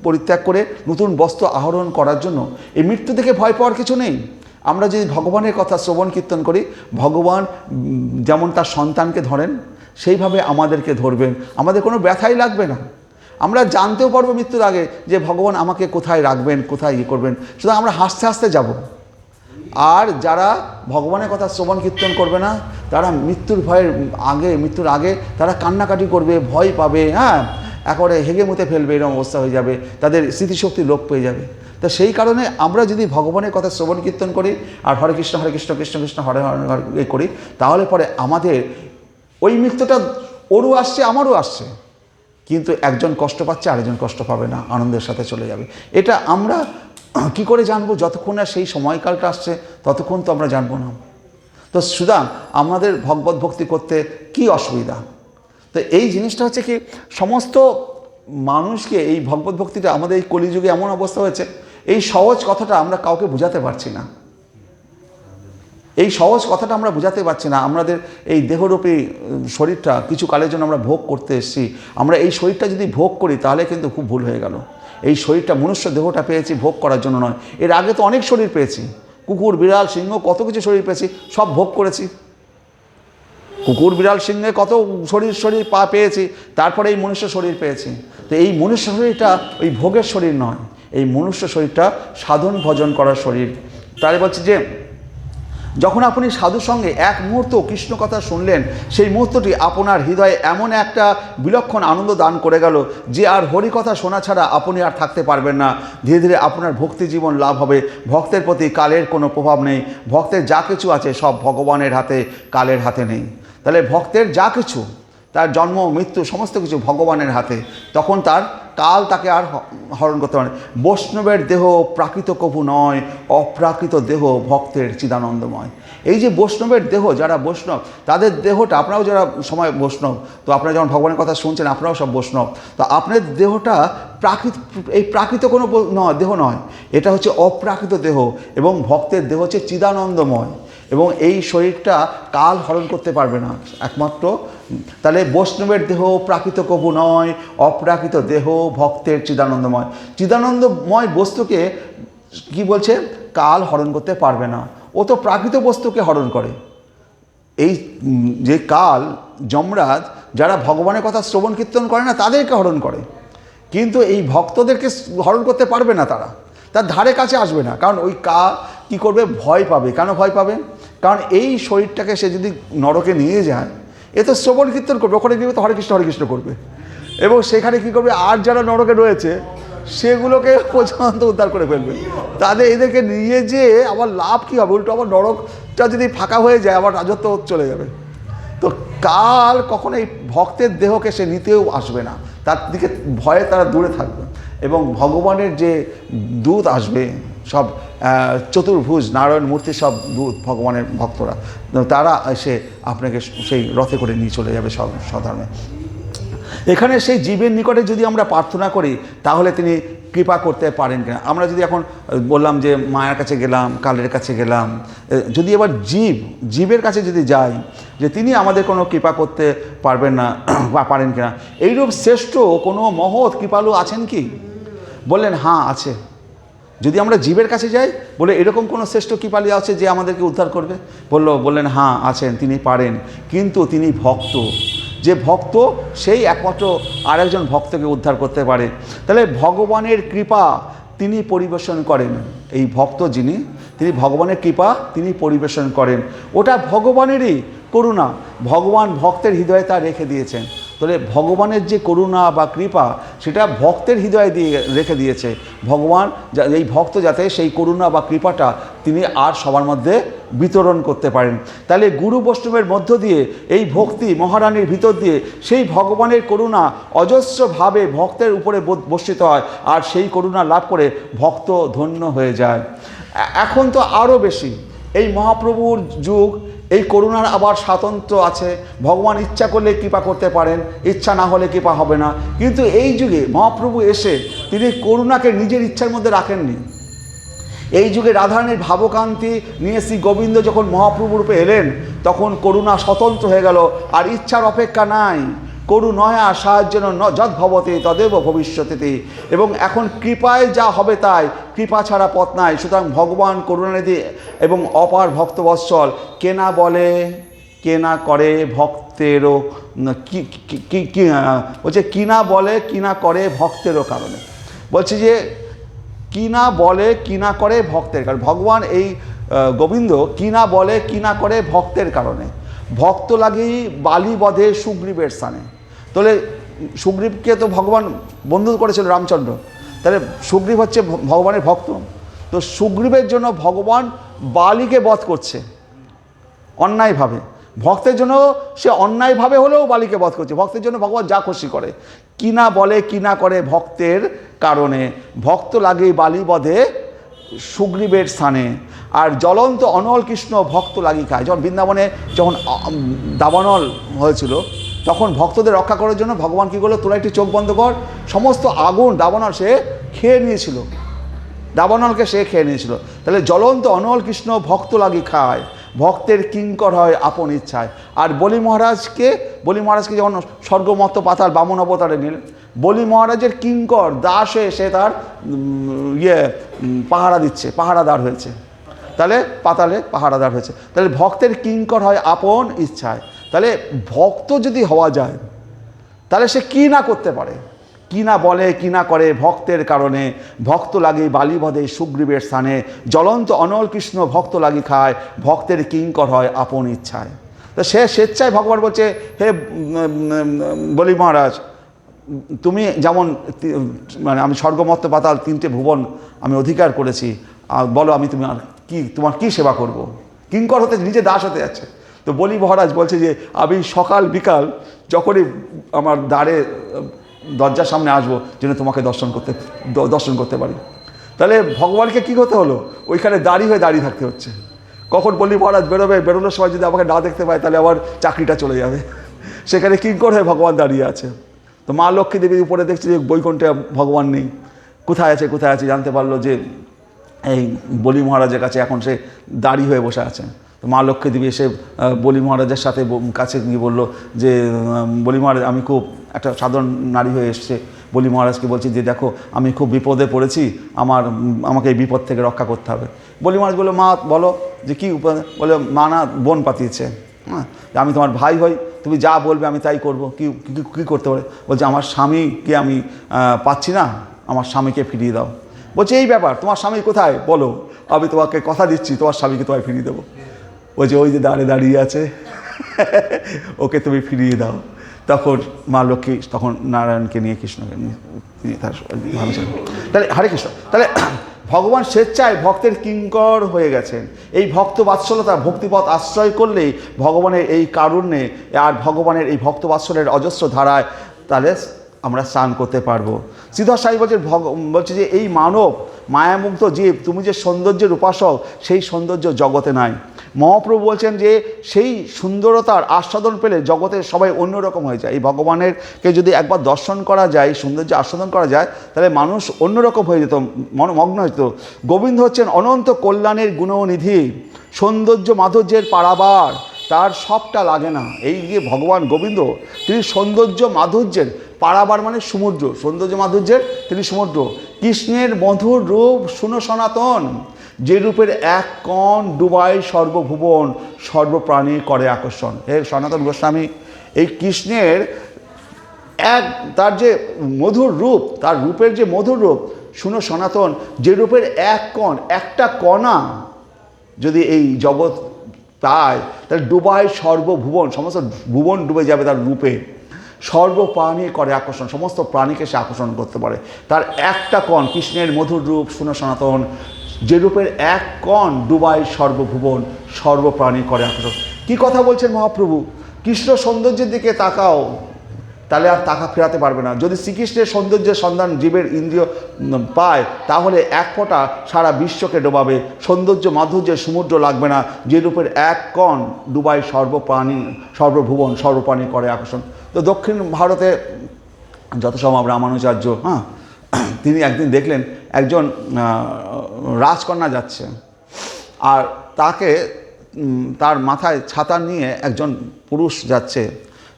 পরিত্যাগ করে নতুন বস্ত্র আহরণ করার জন্য। এই মৃত্যু থেকে ভয় পাওয়ার কিছু নেই। আমরা যদি ভগবানের কথা শ্রবণ কীর্তন করি, ভগবান যেমন তার সন্তানকে ধরেন সেইভাবে আমাদেরকে ধরবেন, আমাদের কোনো ব্যথাই লাগবে না। আমরা জানতেও পারবো মৃত্যুর আগে যে ভগবান আমাকে কোথায় রাখবেন, কোথায় ইয়ে করবেন। সুতরাং আমরা হাসতে হাসতে যাব। আর যারা ভগবানের কথা শ্রবণ কীর্তন করবে না, তারা মৃত্যুর আগে তারা কান্নাকাটি করবে, ভয় পাবে, হ্যাঁ, একেবারে হেগে মুতে ফেলবে, এরকম অবস্থা হয়ে যাবে, তাদের স্মৃতিশক্তি লোপ পেয়ে যাবে। তো সেই কারণে আমরা যদি ভগবানের কথা শ্রবণ কীর্তন করি আর হরে কৃষ্ণ কৃষ্ণ কৃষ্ণ হরে হরে করি, তাহলে পরে আমাদের ওই মৃত্যুটা ওরও আসছে, আমারও আসছে, কিন্তু একজন কষ্ট পাচ্ছে, আরেকজন কষ্ট পাবে না, আনন্দের সাথে চলে যাবে। এটা আমরা কি করে জানবো? যতক্ষণ না সেই সময়কালটা আসছে ততক্ষণ তো আমরা জানবো না। তো সুতরাং আমাদের ভগবত ভক্তি করতে কি অসুবিধা? তো এই জিনিসটা হচ্ছে কি, সমস্ত মানুষকে এই ভগবত ভক্তিটা, আমাদের এই কলিযুগে এমন অবস্থা হয়েছে, এই সহজ কথাটা আমরা কাউকে বোঝাতে পারছি না। এই সহজ কথাটা আমরা বোঝাতে পারছি না। আমাদের এই দেহরূপী শরীরটা কিছু কালের জন্য আমরা ভোগ করতে এসেছি। আমরা এই শরীরটা যদি ভোগ করি তাহলে কিন্তু খুব ভুল হয়ে গেল। এই শরীরটা, মনুষ্য দেহটা পেয়েছি ভোগ করার জন্য নয়। এর আগে তো অনেক শরীর পেয়েছি, কুকুর বিড়াল সিংহ কত কিছু শরীর পেয়েছি, সব ভোগ করেছি। কুকুর বিড়াল সিংহে কত শরীর পেয়েছি, তারপরে এই মনুষ্য শরীর পেয়েছি। তো এই মনুষ্য শরীরটা ওই ভোগের শরীর নয়, এই মনুষ্য শরীরটা সাধন ভজন করার শরীর। তাই বলছি যে যখন আপনি সাধুর সঙ্গে এক মুহূর্ত কৃষ্ণ কথা শুনলেন, সেই মুহূর্তটি আপনার হৃদয়ে এমন একটা বিলক্ষণ আনন্দ দান করে গেল যে আর হরিকথা শোনা ছাড়া আপনি আর থাকতে পারবেন না। ধীরে ধীরে আপনার ভক্তি জীবন লাভ হবে। ভক্তের প্রতি কালের কোনো প্রভাব নেই। ভক্তের যা কিছু আছে সব ভগবানের হাতে, কালের হাতে নেই। তাহলে ভক্তের যা কিছু, তার জন্ম মৃত্যু সমস্ত কিছু ভগবানের হাতে, তখন তার কাল তাকে আর হরণ করতে পারে। বৈষ্ণবের দেহ প্রাকৃত কভু নয়, অপ্রাকৃত দেহ ভক্তের চিদানন্দময়। এই যে বৈষ্ণবের দেহ, যারা বৈষ্ণব তাদের দেহটা, আপনারাও যারা সময় বৈষ্ণব, তো আপনারা যখন ভগবানের কথা শুনছেন আপনারাও সব বৈষ্ণব, তো আপনার দেহটা প্রাকৃত কোনো দেহ নয়, এটা হচ্ছে অপ্রাকৃত দেহ। এবং ভক্তের দেহ হচ্ছে চিদানন্দময়, এবং এই শরীরটা কাল হরণ করতে পারবে না একমাত্র। তাহলে বৈষ্ণবের দেহ প্রাকৃত কভু নয়, অপ্রাকৃত দেহ ভক্তের চিদানন্দময়। চিদানন্দময় বস্তুকে কি বলছে? কাল হরণ করতে পারবে না। ও তো প্রাকৃত বস্তুকে হরণ করে। এই যে কাল, যমরাজ, যারা ভগবানের কথা শ্রবণ কীর্তন করে না তাদেরকে হরণ করে, কিন্তু এই ভক্তদেরকে হরণ করতে পারবে না। তার ধারে কাছে আসবে না, কারণ ওই কাল কী করবে? ভয় পাবে। কেন ভয় পাবে? কারণ এই শরীরটাকে সে যদি নরকে নিয়ে যায়, এ তো শ্রবণ কীর্তন করবে, ওখানে গিয়ে তো হরে কৃষ্ণ করবে, এবং সেখানে কী করবে? আর যারা নরকে রয়েছে সেগুলোকে পর্যন্ত উদ্ধার করে ফেলবে। এদেরকে নিয়ে যেয়ে আবার লাভ কী হবে? উল্টো আবার নরকটা যদি ফাঁকা হয়ে যায়, আবার রাজত্ব চলে যাবে। তো কাল কখনো এই ভক্তের দেহকে সে নিতেও আসবে না, তার দিকে ভয়ে তারা দূরে থাকবে। এবং ভগবানের যে দূত আসবে, সব চতুর্ভুজ নারায়ণ মূর্তি, সব দূত ভগবানের ভক্তরা, তারা এসে আপনাকে সেই রথে করে নিয়ে চলে যাবে সব সাধারণে। এখানে সেই জীবের নিকটে যদি আমরা প্রার্থনা করি তাহলে তিনি কৃপা করতে পারেন কিনা। আমরা যদি এখন বললাম যে মায়ের কাছে গেলাম, কালের কাছে গেলাম, যদি এবার জীবের কাছে যদি যাই যে তিনি আমাদের কোনো কৃপা করতে পারবেন না বা পারেন কিনা, এইরূপ শ্রেষ্ঠ কোনো মহৎ কৃপালু আছেন কি? বললেন হ্যাঁ আছে। যদি আমরা জীবের কাছে যাই, বলে এরকম কোনো শ্রেষ্ঠ কৃপালু আছে যে আমাদেরকে উদ্ধার করবে? বললেন হ্যাঁ আছেন, তিনি পারেন, কিন্তু তিনি ভক্ত। যে ভক্ত সেই একমাত্র আরেকজন ভক্তকে উদ্ধার করতে পারে। তাহলে ভগবানের কৃপা তিনি পরিবেশন করেন। এই ভক্ত যিনি, তিনি ভগবানের কৃপা তিনি পরিবেশন করেন। ওটা ভগবানেরই করুণা, ভগবান ভক্তের হৃদয়ে তা রেখে দিয়েছেন। তাহলে ভগবানের যে করুণা বা কৃপা, সেটা ভক্তের হৃদয়ে রেখে দিয়েছে ভগবান। এই ভক্ত যাতে সেই করুণা বা কৃপাটা তিনি আর সবার মধ্যে বিতরণ করতে পারেন। তাহলে গুরু বৈষ্ণবের মধ্য দিয়ে এই ভক্তি মহারানীর ভিতর দিয়ে সেই ভগবানের করুণা অজস্রভাবে ভক্তের উপরে বর্ষিত হয়, আর সেই করুণা লাভ করে ভক্ত ধন্য হয়ে যায়। এখন তো আরও বেশি এই মহাপ্রভুর যুগ, এই করুণার আবার স্বাতন্ত্র্য আছে, ভগবান ইচ্ছা করলে কৃপা করতে পারেন, ইচ্ছা না হলে কৃপা হবে না। কিন্তু এই যুগে মহাপ্রভু এসে তিনি করুণাকে নিজের ইচ্ছার মধ্যে রাখেননি। এই যুগে রাধারানীর ভাবকান্তি নিয়ে শ্রী গোবিন্দ যখন মহাপ্রভু রূপে এলেন, তখন করুণা স্বতন্ত্র হয়ে গেল, আর ইচ্ছার অপেক্ষা নাই। করুণয়া সাহায্যেন যৎ ভবতে তদেব ভবিষ্যতে। এবং এখন কৃপায় যা হবে তাই, কৃপা ছাড়া পথ নাই। সুতরাং ভগবান করুণানিধি এবং অপার ভক্তবৎসল, কেনা বলে কেনা করে ভক্তেরও বলছে, কিনা বলে কিনা করে ভক্তেরও কারণে। বলছে যে কিনা বলে কিনা করে ভক্তের কারণে, ভগবান এই গোবিন্দ কিনা বলে কিনা করে ভক্তের কারণে। ভক্ত লাগি বালি বধে সুগ্রীবের স্থানে। তাহলে সুগ্রীবকে তো ভগবান বন্ধু করেছিল রামচন্দ্র, তাহলে সুগ্রীব হচ্ছে ভগবানের ভক্ত। তো সুগ্রীবের জন্য ভগবান বালিকে বধ করছে অন্যায়ভাবে, ভক্তের জন্য সে অন্যায়ভাবে হলেও বালিকে বধ করছে। ভক্তের জন্য ভগবান যা খুশি করে। কিনা বলে কিনা করে ভক্তের কারণে, ভক্ত লাগে বালি বধে সুগ্রীবের স্থানে। আর জ্বলন্ত অনল কৃষ্ণ ভক্ত লাগি খায়। যখন বৃন্দাবনে যখন দাবানল হয়েছিল, তখন ভক্তদের রক্ষা করার জন্য ভগবান কী করলো, তোরা একটি চোখ বন্ধ কর, সমস্ত আগুন দাবানল সে খেয়ে নিয়েছিল, দাবানলকে সে খেয়ে নিয়েছিল। তাহলে জ্বলন্ত অনল কৃষ্ণ ভক্ত লাগি খায়, ভক্তের কিঙ্কর হয় আপন ইচ্ছায়। আর বলি মহারাজকে যখন স্বর্গমত্ত পাতাল বামন অবতারে নিলেন, বলি মহারাজের কিঙ্কর দাস হয়ে সে তার পাহারা দিচ্ছে, পাহারাদার হয়েছে। তাহলে পাতালে পাহারাদার হয়েছে। তাহলে ভক্তের কিঙ্কর হয় আপন ইচ্ছায়। তাহলে ভক্ত যদি হওয়া যায়, তাহলে সে কী না করতে পারে। কি না বলে কি না করে ভক্তের কারণে, ভক্ত লাগে বালি বধে সুগ্রীবের স্থানে। জ্বলন্ত অনল কৃষ্ণ ভক্ত লাগি খায়, ভক্তের কিঙ্কর হয় আপন ইচ্ছায়। তো সে স্বেচ্ছায় ভগবান বলছে, হে বলি মহারাজ, তুমি যেমন মানে আমি স্বর্গমত্ত পাতাল তিনটে ভুবন আমি অধিকার করেছি, বলো আমি তোমার কি সেবা করব। কিঙ্কর হতে নিজে দাস হতে যাচ্ছে। তো বলি মহারাজ বলছে যে আমি সকাল বিকাল যখনই আমার দরজার সামনে আসবো, যেন তোমাকে দর্শন করতে পারি। তাহলে ভগবানকে কী করতে হলো, ওইখানে দাঁড়িয়ে থাকতে হচ্ছে। কখন বলি মহারাজ বেরোনোর সময় যদি আমাকে না দেখতে পায়, তাহলে আবার চাকরিটা চলে যাবে। সেখানে কিঙ্কর হয়ে ভগবান দাঁড়িয়ে আছে। তো মা লক্ষ্মী দেবী উপরে দেখছে যে বৈকুণ্ঠে ভগবান নেই, কোথায় আছে জানতে পারলো যে এই বলি মহারাজের কাছে এখন সে দাঁড়িয়ে হয়ে বসে আছে। তো মা লক্ষ্মী দেবী এসে বলি মহারাজের সাথে কাছে গিয়ে বললো যে বলি মহারাজ, আমি খুব একটা সাধারণ নারী হয়ে এসছে, বলি মহারাজকে বলছি যে দেখো আমি খুব বিপদে পড়েছি, আমাকে এই বিপদ থেকে রক্ষা করতে হবে। বলি মহারাজ বললো, মা বলো যে কী উপায়। বলে, মা না বোন পাঠিয়েছে, হ্যাঁ আমি তোমার ভাই হই, তুমি যা বলবে আমি তাই করবো, কী করতে পারে। বলছে আমার স্বামীকে আমি পাচ্ছি না, আমার স্বামীকে ফিরিয়ে দাও। বলছে এই ব্যাপার, তোমার স্বামী কোথায় বলো, আমি তোমাকে কথা দিচ্ছি তোমার স্বামীকে তোমায় ফিরিয়ে দেবো। বলছে ওই যে দাঁড়িয়ে আছে, ওকে তুমি ফিরিয়ে দাও। তখন মা লক্ষ্মী তখন নারায়ণকে নিয়ে কৃষ্ণকে নিয়ে তার তাহলে হরে কৃষ্ণ। তাহলে ভগবান স্বেচ্ছায় ভক্তের কিঙ্কর হয়ে গেছেন। এই ভক্ত বাৎসলতা ভক্তিপথ আশ্রয় করলেই ভগবানের এই কারুণ্যে আর ভগবানের এই ভক্ত বাৎসলের অজস্র ধারায় তাহলে আমরা স্নান করতে পারবো। শ্রীধর সাই বলছে যে এই মানব মায়ামুগ্ধ জীব, তুমি যে সৌন্দর্যের উপাসক, সেই সৌন্দর্য জগতে নাই। মহাপ্রভু বলছেন যে সেই সুন্দরতার আস্বাদন পেলে জগতের সবাই অন্যরকম হয়ে যায়। এই ভগবানেরকে যদি একবার দর্শন করা যায়, সৌন্দর্য আস্বাদন করা যায়, তাহলে মানুষ অন্যরকম হয়ে যেত, মগ্ন হয়ে যেত। গোবিন্দ হচ্ছেন অনন্ত কল্যাণের গুণনিধি, সৌন্দর্য মাধুর্যের পারাবার, তার সবটা লাগে না। এই যে ভগবান গোবিন্দ, তিনি সৌন্দর্য মাধুর্যের পারাবার মানে সমুদ্র, সৌন্দর্য মাধুর্যের তিনি সমুদ্র। কৃষ্ণের মধুর রূপ শুনো সনাতন, যে রূপের এক কণ ডুবায় সর্বভুবন, সর্বপ্রাণী করে আকর্ষণ। হে সনাতন গোস্বামী, এই কৃষ্ণের তার যে মধুর রূপ, তার রূপের যে মধুর রূপ শুনো সনাতন, যে রূপের এক কণ, একটা কণা যদি এই জগৎ পায়, তাহলে ডুবায় সর্বভুবন, সমস্ত ভুবন ডুবে যাবে তার রূপে। সর্বপ্রাণী করে আকর্ষণ, সমস্ত প্রাণীকে সে আকর্ষণ করতে পারে। তার একটা কণ, কৃষ্ণের মধুর রূপ শুনো সনাতন, যে রূপের এক কণ ডুবায় সর্বভুবন, সর্বপ্রাণী করে আকর্ষণ। কি কথা বলছেন মহাপ্রভু? কৃষ্ণ সৌন্দর্যের দিকে তাকাও, তাহলে আর টাকা ফেরাতে পারবে না। যদি শ্রীকৃষ্ণের সৌন্দর্যের সন্ধান জীবের ইন্দ্রিয় পায়, তাহলে এক ফোঁটা সারা বিশ্বকে ডোবাবে। সৌন্দর্য মাধুর্যের সমুদ্র লাগবে না, যে রূপের এক কণ ডুবাই সর্বপ্রাণী, সর্বভুবন সর্বপ্রাণী করে আকর্ষণ। তো দক্ষিণ ভারতে যত সম্ভব রামানুজাচার্য, তিনি একদিন দেখলেন একজন রাজকন্যা যাচ্ছে, আর তাকে তার মাথায় ছাতা নিয়ে একজন পুরুষ যাচ্ছে।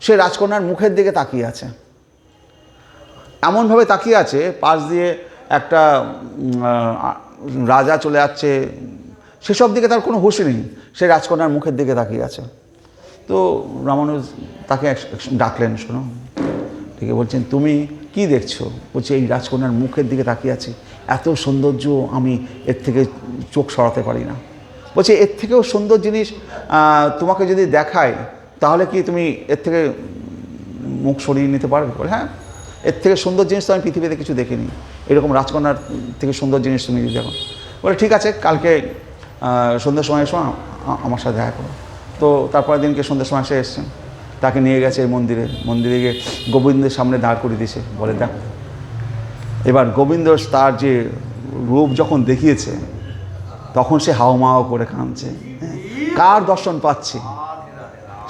সে রাজকন্যার মুখের দিকে তাকিয়ে আছে, এমনভাবে তাকিয়ে আছে পাশ দিয়ে একটা রাজা চলে যাচ্ছে, সেসব দিকে তার কোনো হুঁশ নেই, সে রাজকন্যার মুখের দিকে তাকিয়ে আছে। তো রামানুজ তাকে ডাকলেন, শোনো, ঠিক বলছেন, তুমি কি দেখছো? বলছে, এই রাজকন্যার মুখের দিকে তাকিয়ে আছি, এত সৌন্দর্য আমি এর থেকে চোখ সরাতে পারি না। বলছে, এর থেকেও সুন্দর জিনিস তোমাকে যদি দেখায়, তাহলে কি তুমি এর থেকে মুখ সরিয়ে নিতে পারবে? বলে, হ্যাঁ, এর থেকে সুন্দর জিনিস তো আমি পৃথিবীতে কিছু দেখিনি, এরকম রাজকন্যার থেকে সুন্দর জিনিস তুমি যদি দেখো। বলে, ঠিক আছে, কালকে সন্ধ্যের সময় এসো, আমার সাথে দেখা করো। তো তারপরের দিনকে সন্ধ্যের সময় সে এসছেন, তাকে নিয়ে গেছে এই মন্দিরে গিয়ে গোবিন্দের সামনে দাঁড় করিয়ে দিয়েছে। বলে, দেখো, এবার গোবিন্দ তার যে রূপ যখন দেখিয়েছে, তখন সে হাওমাও করে কাঁদছে, কার দর্শন পাচ্ছে।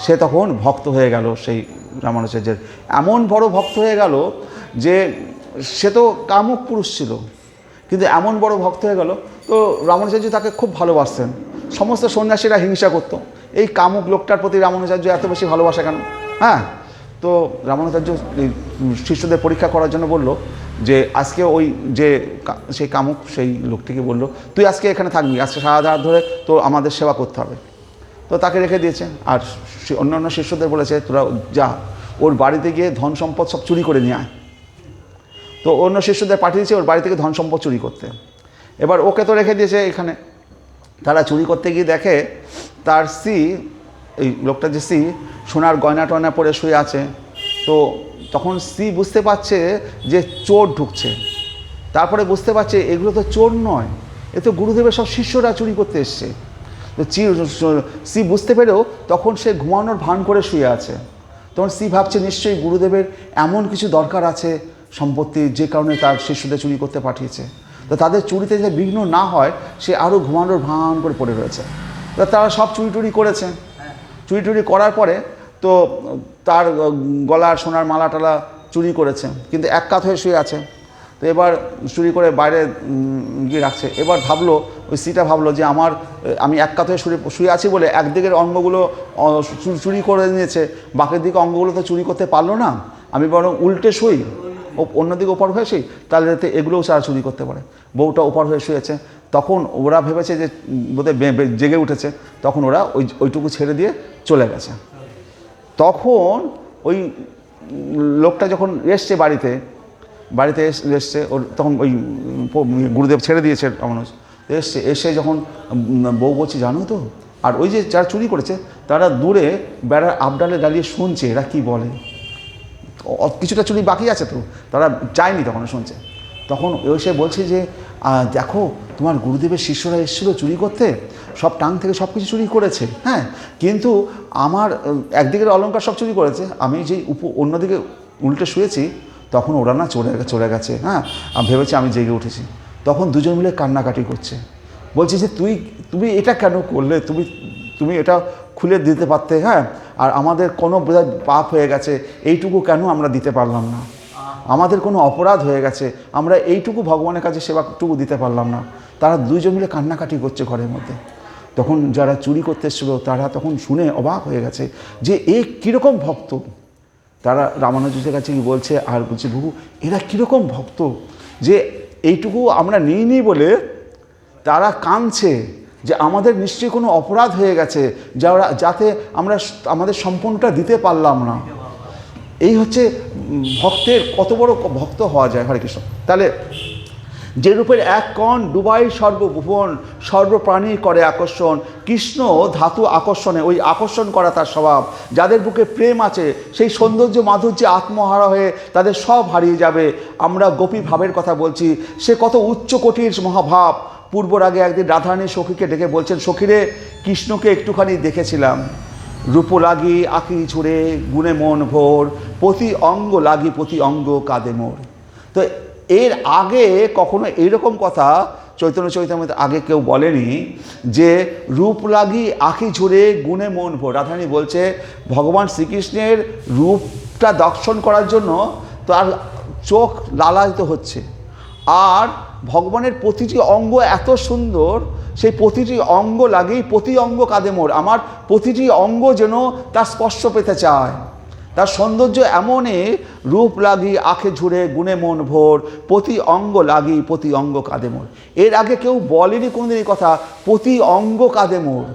সে তখন ভক্ত হয়ে গেল, সেই রামানুজাচার্যের এমন বড় ভক্ত হয়ে গেল যে সে তো কামুক পুরুষ ছিল, কিন্তু এমন বড় ভক্ত হয়ে গেল। তো রামানুজাচার্য তাকে খুব ভালোবাসতেন। সমস্ত সন্ন্যাসীরা হিংসা করতো, এই কামুক লোকটার প্রতি রামানুজাচার্য এত বেশি ভালোবাসা কেন? হ্যাঁ, তো রামানুজাচার্য শিষ্যদের পরীক্ষা করার জন্য বলল যে আজকে ওই যে সেই কামুক সেই লোকটিকে বলল, তুই আজকে এখানে থাকবি, আজকে সারা রাত ধরে তো আমাদের সেবা করতে হবে। তো তাকে রেখে দিয়েছে, আর অন্যান্য শিষ্যদের বলেছে, তোরা যা, ওর বাড়িতে গিয়ে ধন সম্পদ সব চুরি করে নিয়ে আয়। তো অন্য শিষ্যদের পাঠিয়েছে ওর বাড়ি থেকে ধন সম্পদ চুরি করতে। এবার ওকে তো রেখে দিয়েছে এখানে। তারা চুরি করতে গিয়ে দেখে তার স্ত্রী, এই লোকটার যে স্ত্রী, সোনার গয়না টয়না পরে শুয়ে আছে। তো তখন স্ত্রী বুঝতে পারছে যে চোর ঢুকছে। তারপরে বুঝতে পারছে এগুলো তো চোর নয়, এ তো গুরুদেবের সব শিষ্যরা চুরি করতে এসছে। তো স্ত্রী বুঝতে পেরেও তখন সে ঘুমানোর ভান করে শুয়ে আছে। তখন স্ত্রী ভাবছে নিশ্চয়ই গুরুদেবের এমন কিছু দরকার আছে সম্পত্তি, যে কারণে তার শিষ্যদের চুরি করতে পাঠিয়েছে। তো তাদের চুরিতে যে বিঘ্ন না হয়, সে আরও ঘুমানোর ভান করে পড়ে রয়েছে। তো তারা সব চুরি টুরি করেছে। চুরি টুরি করার পরে তো তার গলার সোনার মালা টালা চুরি করেছে, কিন্তু এক কাত হয়ে শুয়ে আছে। তো এবার চুরি করে বাইরে গিয়ে রাখছে। এবার ভাবলো, ওই স্ত্রীটা ভাবলো যে আমি এক কাত হয়ে শুয়ে আছি বলে একদিকের অঙ্গগুলো চুরি করে নিয়েছে, বাকি দিকে অঙ্গগুলো তো চুরি করতে পারলো না, আমি বরং উল্টে শুই, অন্যদিকে ওপার হয়ে শুই, তাহলে যাতে এগুলোও সারা চুরি করতে পারে। বউটা ওপার হয়ে শুয়েছে। তখন ওরা ভেবেছে যে বোধহয় জেগে উঠেছে, তখন ওরা ওইটুকু ছেড়ে দিয়ে চলে গেছে। তখন ওই লোকটা যখন এসছে বাড়িতে এসছে, ওর তখন ওই গুরুদেব ছেড়ে দিয়েছে রামানুজ, এসে যখন বউ বলছে, জানো তো, আর ওই যে যারা চুরি করেছে তারা দূরে বেড়ার আবডালে দাঁড়িয়ে শুনছে এরা কি বলে, কিছুটা চুরি বাকি আছে, তো তারা যায়নি, তখন শুনছে। তখন এসে বলছে যে দেখো, তোমার গুরুদেবের শিষ্যরা এসেছিলো চুরি করতে, সব টাং থেকে সব কিছু চুরি করেছে, হ্যাঁ, কিন্তু আমার একদিকের অলংকার সব চুরি করেছে, আমি যেই অন্যদিকে উল্টে শুয়েছি, তখন ওরা না চলে গেছে, হ্যাঁ, ভেবেছে আমি জেগে উঠেছি। তখন দুজন মিলে কান্নাকাটি করছে, বলছে যে তুমি এটা কেন করলে, তুমি এটা খুলে দিতে পারতে, হ্যাঁ, আর আমাদের কোনো বোধহয় পাপ হয়ে গেছে, এইটুকু কেন আমরা দিতে পারলাম না, আমাদের কোনো অপরাধ হয়ে গেছে, আমরা এইটুকু ভগবানের কাছে সেবাটুকু দিতে পারলাম না। তারা দুইজন মিলে কান্নাকাটি করছে ঘরের মধ্যে। তখন যারা চুরি করতে এসেছিলো তারা তখন শুনে অবাক হয়ে গেছে যে এ কীরকম ভক্ত। তারা রামানুজের কাছে কি বলছে, আর বলছে, বহু এরা কীরকম ভক্ত যে এইটুকু আমরা নিইনি বলে তারা কাঁদছে যে আমাদের নিশ্চয়ই কোনো অপরাধ হয়ে গেছে, যাতে আমরা আমাদের সম্পূর্ণটা দিতে পারলাম না। এই হচ্ছে ভক্তের কত বড় ভক্ত হওয়া যায়। হরে কৃষ্ণ। তাহলে যে রূপের এক কণ ডুবাই সর্বভুবন সর্বপ্রাণী করে আকর্ষণ, কৃষ্ণ ধাতু আকর্ষণে, ওই আকর্ষণ করা তার স্বভাব। যাদের বুকে প্রেম আছে সেই সৌন্দর্য মাধুর্যে আত্মহারা হয়ে তাদের সব হারিয়ে যাবে। আমরা গোপী ভাবের কথা বলছি, সে কত উচ্চ কোটির মহাভাব। পূর্বর আগে একদিন রাধারানী সখীকে ডেকে বলছেন, সখীরে, কৃষ্ণকে একটুখানি দেখেছিলাম, রূপ লাগি আঁকি ছুড়ে গুণে মন ভোর, প্রতি অঙ্গ লাগি প্রতি অঙ্গ কাঁদে মোর। তো এর আগে কখনো এইরকম কথা চৈতন্য চৈতন্যের আগে কেউ বলেনি যে রূপ লাগি আঁকি ঝুড়ে গুণে মন ভোর। রাধারানী বলছে ভগবান শ্রীকৃষ্ণের রূপটা দর্শন করার জন্য তার চোখ লালায়িত হচ্ছে, আর ভগবানের প্রতিটি অঙ্গ এত সুন্দর, সেই প্রতিটি অঙ্গ লাগেই প্রতি অঙ্গ কাঁদে মোর। আমার প্রতিটি অঙ্গ যেন তার স্পর্শ পেতে চায়। তার সৌন্দর্য এমনই, রূপ লাগি আঁখে ঝুড়ে গুণে মন ভোর, প্রতি অঙ্গ লাগি প্রতি অঙ্গ কাঁদে মোর। এর আগে কেউ বলেনি কোনোদিন এই কথা, প্রতি অঙ্গ কাঁদে মোর।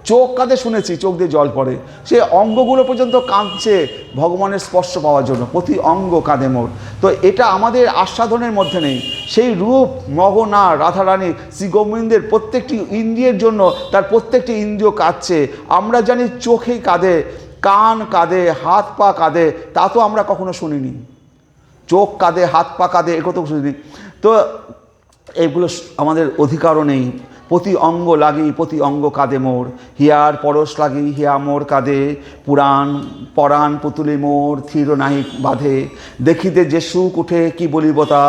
চোখ কাঁদে শুনেছি, চোখ দিয়ে জল পড়ে, সে অঙ্গগুলো পর্যন্ত কাঁদছে ভগবানের স্পর্শ পাওয়ার জন্য, প্রতি অঙ্গ কাঁদে মোর। তো এটা আমাদের আস্বাদনের মধ্যে নেই। সেই রূপ মগনা রাধারানী শ্রী গোবিন্দের প্রত্যেকটি ইন্দ্রিয়ের জন্য তার প্রত্যেকটি ইন্দ্রিয় কাঁদছে। আমরা জানি চোখেই কাঁদে, কান কাঁদে, হাত পা কাঁদে, তা তো আমরা কখনো শুনিনি। চোখ কাঁদে, হাত পা কাঁদে, এ কথা শুনিনি। তো এগুলো আমাদের অধিকারও নেই। প্রতি অঙ্গ লাগি প্রতি অঙ্গ কাঁদে মোর, হিয়ার পরশ লাগি হিয়া মোর কাঁদে, পুরাণ পরাণ পুতুলি মোর থির নাহি বাঁধে, দেখিতে যে সুখ উঠে কি বলিব তা,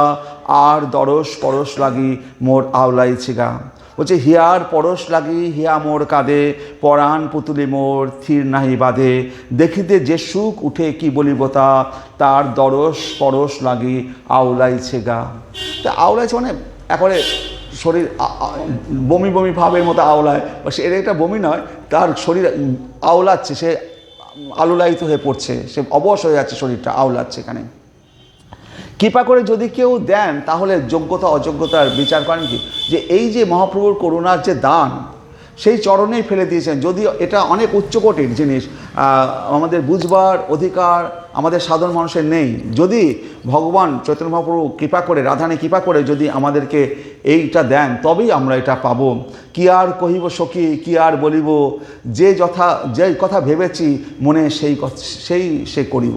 আর দরস পরশ লাগি মোর আওলাইছে গা। বলছে হিয়ার পরশ লাগি হিয়া মোর কাঁদে, পরাণ পুতুলি মোর থির নাহি বাঁধে, দেখিতে যে সুখ উঠে কি বলিব তা, তার দরস পরশ লাগি আওলাইছে গা। তা আওলাইছে মানে একবারে শরীর বমি বমি ভাবের মতো আওলায়, সে এর একটা বমি নয়, তার শরীর আওলাচ্ছে, সে আলুলায়িত হয়ে পড়ছে, সে অবশ হয়ে যাচ্ছে, শরীরটা আওলাচ্ছে। এখানে কৃপা করে যদি কেউ দেন তাহলে যোগ্যতা অযোগ্যতার বিচার করেন কি, যে এই যে মহাপ্রভুর করুণার যে দান সেই চরণেই ফেলে দিয়েছেন। যদিও এটা অনেক উচ্চকোটির জিনিস, আমাদের বুঝবার অধিকার আমাদের সাধারণ মানুষের নেই। যদি ভগবান চৈতন্য মহাপ্রভু কৃপা করে, রাধারানী কৃপা করে যদি আমাদেরকে এইটা দেন, তবেই আমরা এটা পাবো। কি আর কহিব সখী কি আর বলিব, যে কথা ভেবেছি মনে সেই সে করিব।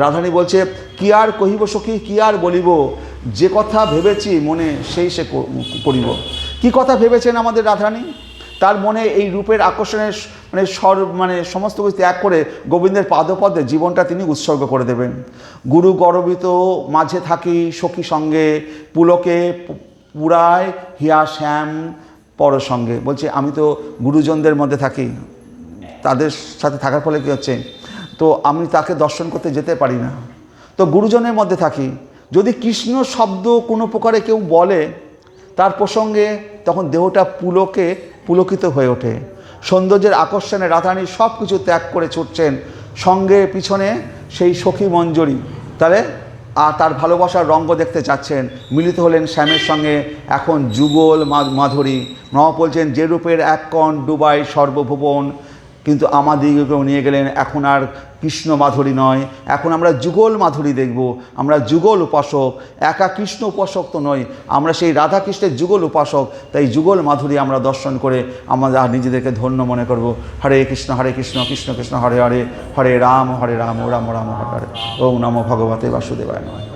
রাধারানী বলছে কি আর কহিব সখী কি আর বলিব, যে কথা ভেবেছি মনে সেই সে করিব। কি কথা ভেবেছেন আমাদের রাধারানী? তার মনে এই রূপের আকর্ষণের সমস্ত কিছু ত্যাগ করে গোবিন্দের পাদপদে জীবনটা তিনি উৎসর্গ করে দেবেন। গুরু গর্বিত মাঝে থাকি সখী সঙ্গে, পুলকে পুরায় হিয়া শ্যাম পর সঙ্গে। বলছে আমি তো গুরুজনদের মধ্যে থাকি, তাদের সাথে থাকার ফলে কী হচ্ছে, তো আমি তাকে দর্শন করতে যেতে পারি না, তো গুরুজনের মধ্যে থাকি। যদি কৃষ্ণ শব্দ কোনো প্রকারে কেউ বলে তার প্রসঙ্গে, তখন দেহটা পুলকিত হয়ে ওঠে। সৌন্দর্যের আকর্ষণে রাধারানী সব কিছু ত্যাগ করে ছুটছেন, সঙ্গে পিছনে সেই সখী মঞ্জরি, তাহলে আর তার ভালোবাসার রঙ্গ দেখতে চাচ্ছেন। মিলিত হলেন শ্যামের সঙ্গে এখন যুগল মাধুরী। মহাপ্রভু বলছেন যে রূপের এক কণ ডুবাই সর্বভুবন, কিন্তু আমাদিগকেও নিয়ে গেলেন এখন আর কৃষ্ণ মাধুরী নয়, এখন আমরা যুগল মাধুরী দেখব। আমরা যুগল উপাসক, একা কৃষ্ণ উপাসক তো নই, আমরা সেই রাধা কৃষ্ণের যুগল উপাসক। তাই যুগল মাধুরী আমরা দর্শন করে আমরা নিজেদেরকে ধন্য মনে করব। হরে কৃষ্ণ কৃষ্ণ কৃষ্ণ হরে হরে, হরে রাম রাম রাম হরে হরে। ওম নমো ভগবতে বাসুদেবায় নমঃ।